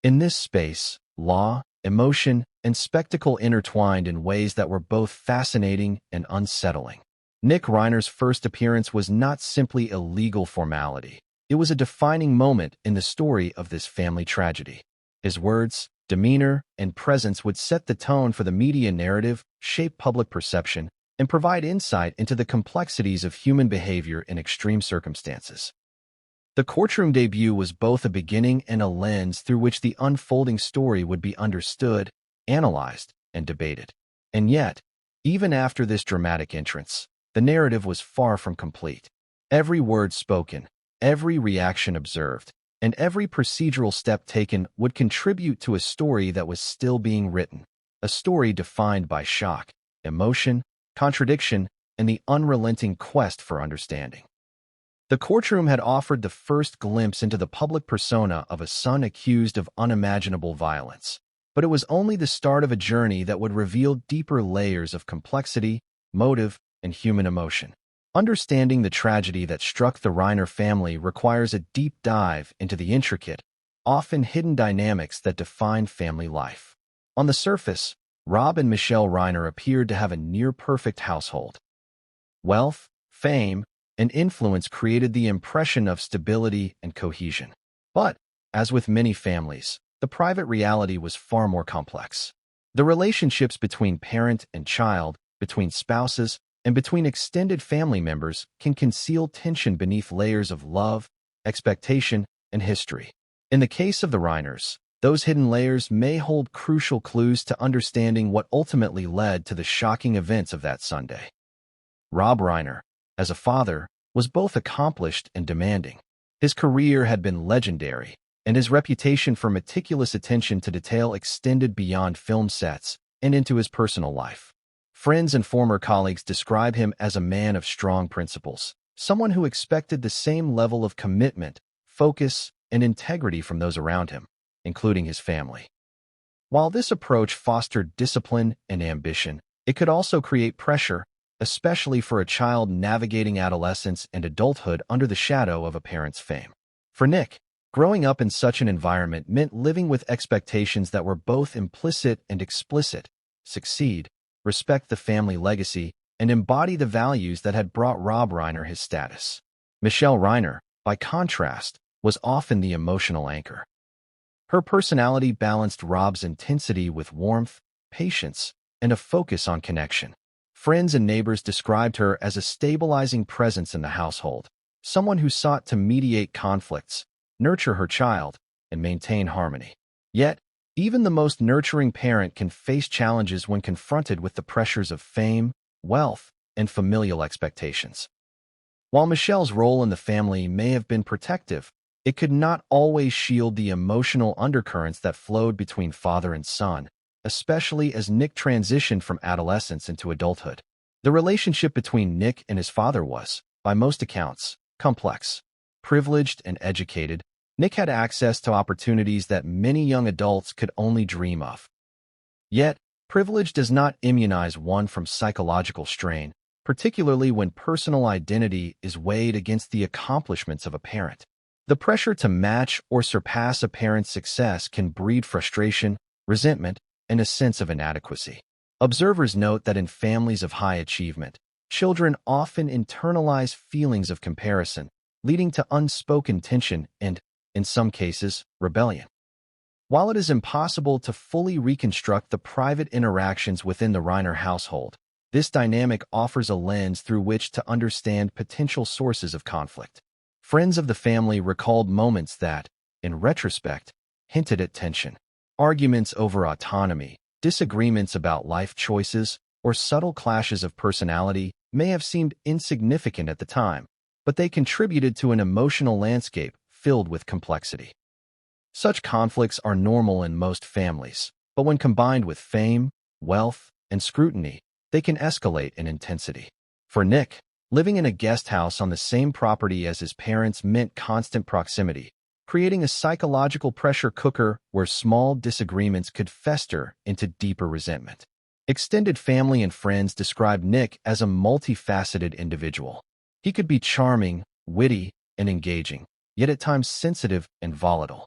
In this space, law, emotion, and spectacle intertwined in ways that were both fascinating and unsettling. Nick Reiner's first appearance was not simply a legal formality. It was a defining moment in the story of this family tragedy. His words, demeanor, and presence would set the tone for the media narrative, shape public perception, and provide insight into the complexities of human behavior in extreme circumstances. The courtroom debut was both a beginning and a lens through which the unfolding story would be understood, analyzed, and debated. And yet, even after this dramatic entrance, the narrative was far from complete. Every word spoken, every reaction observed, and every procedural step taken would contribute to a story that was still being written, a story defined by shock, emotion, contradiction, and the unrelenting quest for understanding. The courtroom had offered the first glimpse into the public persona of a son accused of unimaginable violence. but it was only the start of a journey that would reveal deeper layers of complexity, motive, and human emotion. Understanding the tragedy that struck the Reiner family requires a deep dive into the intricate, often hidden dynamics that define family life. On the surface, Rob and Michelle Reiner appeared to have a near-perfect household. Wealth, fame, and influence created the impression of stability and cohesion. But, as with many families, the private reality was far more complex. The relationships between parent and child, between spouses, and between extended family members can conceal tension beneath layers of love, expectation, and history. In the case of the Reiners, those hidden layers may hold crucial clues to understanding what ultimately led to the shocking events of that Sunday. Rob Reiner, as a father, was both accomplished and demanding. His career had been legendary, and his reputation for meticulous attention to detail extended beyond film sets and into his personal life. Friends and former colleagues describe him as a man of strong principles, someone who expected the same level of commitment, focus, and integrity from those around him, including his family. While this approach fostered discipline and ambition, it could also create pressure, especially for a child navigating adolescence and adulthood under the shadow of a parent's fame. For Nick, growing up in such an environment meant living with expectations that were both implicit and explicit: succeed, respect the family legacy, and embody the values that had brought Rob Reiner his status. Michelle Reiner, by contrast, was often the emotional anchor. Her personality balanced Rob's intensity with warmth, patience, and a focus on connection. Friends and neighbors described her as a stabilizing presence in the household, someone who sought to mediate conflicts, nurture her child, and maintain harmony. Yet, even the most nurturing parent can face challenges when confronted with the pressures of fame, wealth, and familial expectations. While Michelle's role in the family may have been protective, it could not always shield the emotional undercurrents that flowed between father and son, especially as Nick transitioned from adolescence into adulthood. The relationship between Nick and his father was, by most accounts, complex. Privileged and educated, Nick had access to opportunities that many young adults could only dream of. Yet, privilege does not immunize one from psychological strain, particularly when personal identity is weighed against the accomplishments of a parent. The pressure to match or surpass a parent's success can breed frustration, resentment, and a sense of inadequacy. Observers note that in families of high achievement, children often internalize feelings of comparison, leading to unspoken tension and, in some cases, rebellion. While it is impossible to fully reconstruct the private interactions within the Reiner household, this dynamic offers a lens through which to understand potential sources of conflict. Friends of the family recalled moments that, in retrospect, hinted at tension. Arguments over autonomy, disagreements about life choices, or subtle clashes of personality may have seemed insignificant at the time, but they contributed to an emotional landscape filled with complexity. Such conflicts are normal in most families, but when combined with fame, wealth, and scrutiny, they can escalate in intensity. For Nick, living in a guest house on the same property as his parents meant constant proximity, creating a psychological pressure cooker where small disagreements could fester into deeper resentment. Extended family and friends described Nick as a multifaceted individual. He could be charming, witty, and engaging, yet at times sensitive and volatile.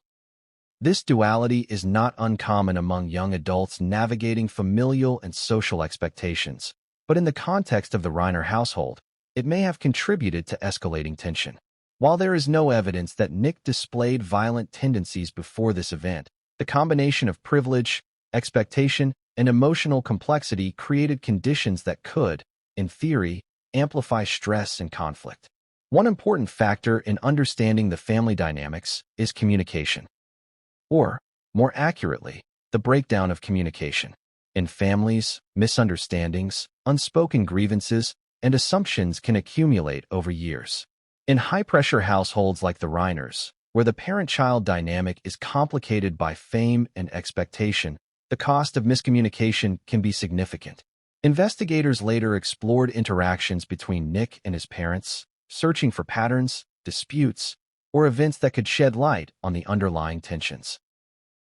This duality is not uncommon among young adults navigating familial and social expectations, but in the context of the Reiner household, it may have contributed to escalating tension. While there is no evidence that Nick displayed violent tendencies before this event, the combination of privilege, expectation, and emotional complexity created conditions that could, in theory, amplify stress and conflict. One important factor in understanding the family dynamics is communication. Or, more accurately, the breakdown of communication. In families, misunderstandings, unspoken grievances, and assumptions can accumulate over years. In high-pressure households like the Reiners, where the parent-child dynamic is complicated by fame and expectation, the cost of miscommunication can be significant. Investigators later explored interactions between Nick and his parents, searching for patterns, disputes, or events that could shed light on the underlying tensions.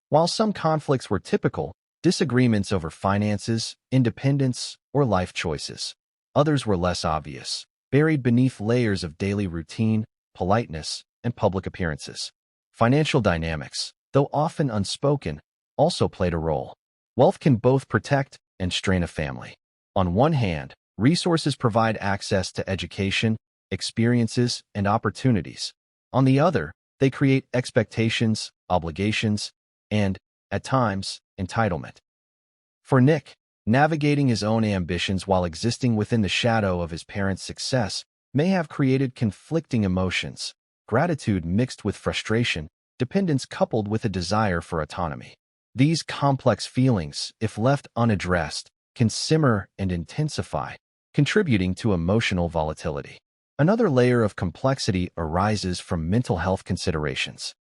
While some conflicts were typical, disagreements over finances, independence, or life choices. Others were less obvious, buried beneath layers of daily routine, politeness, and public appearances. Financial dynamics, though often unspoken, also played a role. Wealth can both protect and strain a family. On one hand, resources provide access to education, experiences, and opportunities. On the other, they create expectations, obligations, and, at times, entitlement. For Nick, navigating his own ambitions while existing within the shadow of his parents' success may have created conflicting emotions, gratitude mixed with frustration, dependence coupled with a desire for autonomy. These complex feelings, if left unaddressed, can simmer and intensify, contributing to emotional volatility. Another layer of complexity arises from mental health considerations.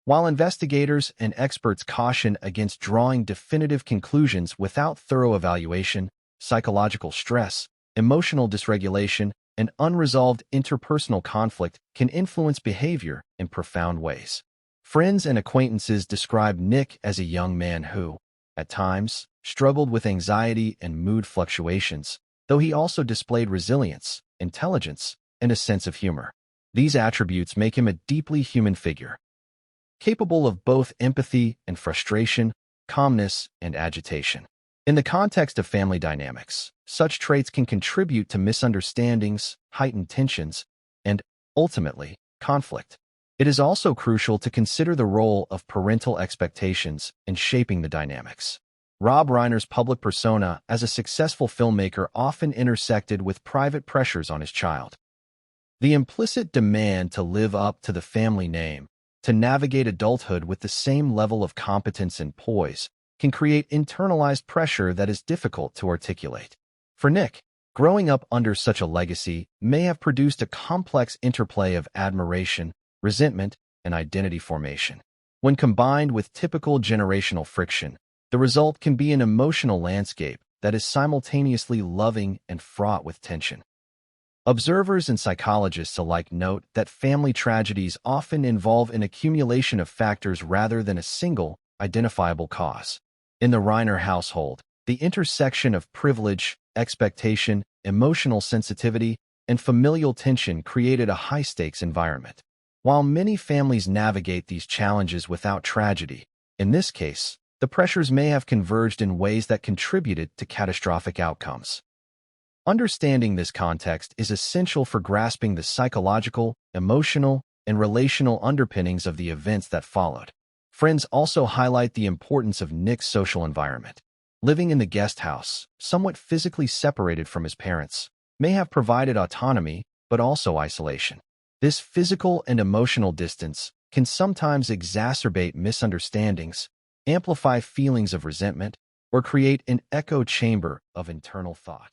While investigators and experts caution against drawing definitive conclusions without thorough evaluation, psychological stress, emotional dysregulation, and unresolved interpersonal conflict can influence behavior in profound ways. Friends and acquaintances describe Nick as a young man who, at times, struggled with anxiety and mood fluctuations, though he also displayed resilience, intelligence, and a sense of humor. These attributes make him a deeply human figure, capable of both empathy and frustration, calmness and agitation. In the context of family dynamics, such traits can contribute to misunderstandings, heightened tensions, and, ultimately, conflict. It is also crucial to consider the role of parental expectations in shaping the dynamics. Rob Reiner's public persona as a successful filmmaker often intersected with private pressures on his child. The implicit demand to live up to the family name, to navigate adulthood with the same level of competence and poise, can create internalized pressure that is difficult to articulate. For Nick, growing up under such a legacy may have produced a complex interplay of admiration, resentment, and identity formation. When combined with typical generational friction, the result can be an emotional landscape that is simultaneously loving and fraught with tension. Observers and psychologists alike note that family tragedies often involve an accumulation of factors rather than a single, identifiable cause. In the Reiner household, the intersection of privilege, expectation, emotional sensitivity, and familial tension created a high-stakes environment. While many families navigate these challenges without tragedy, in this case, the pressures may have converged in ways that contributed to catastrophic outcomes. Understanding this context is essential for grasping the psychological, emotional, and relational underpinnings of the events that followed. Friends also highlight the importance of Nick's social environment. Living in the guest house, somewhat physically separated from his parents, may have provided autonomy, but also isolation. This physical and emotional distance can sometimes exacerbate misunderstandings, amplify feelings of resentment, or create an echo chamber of internal thought.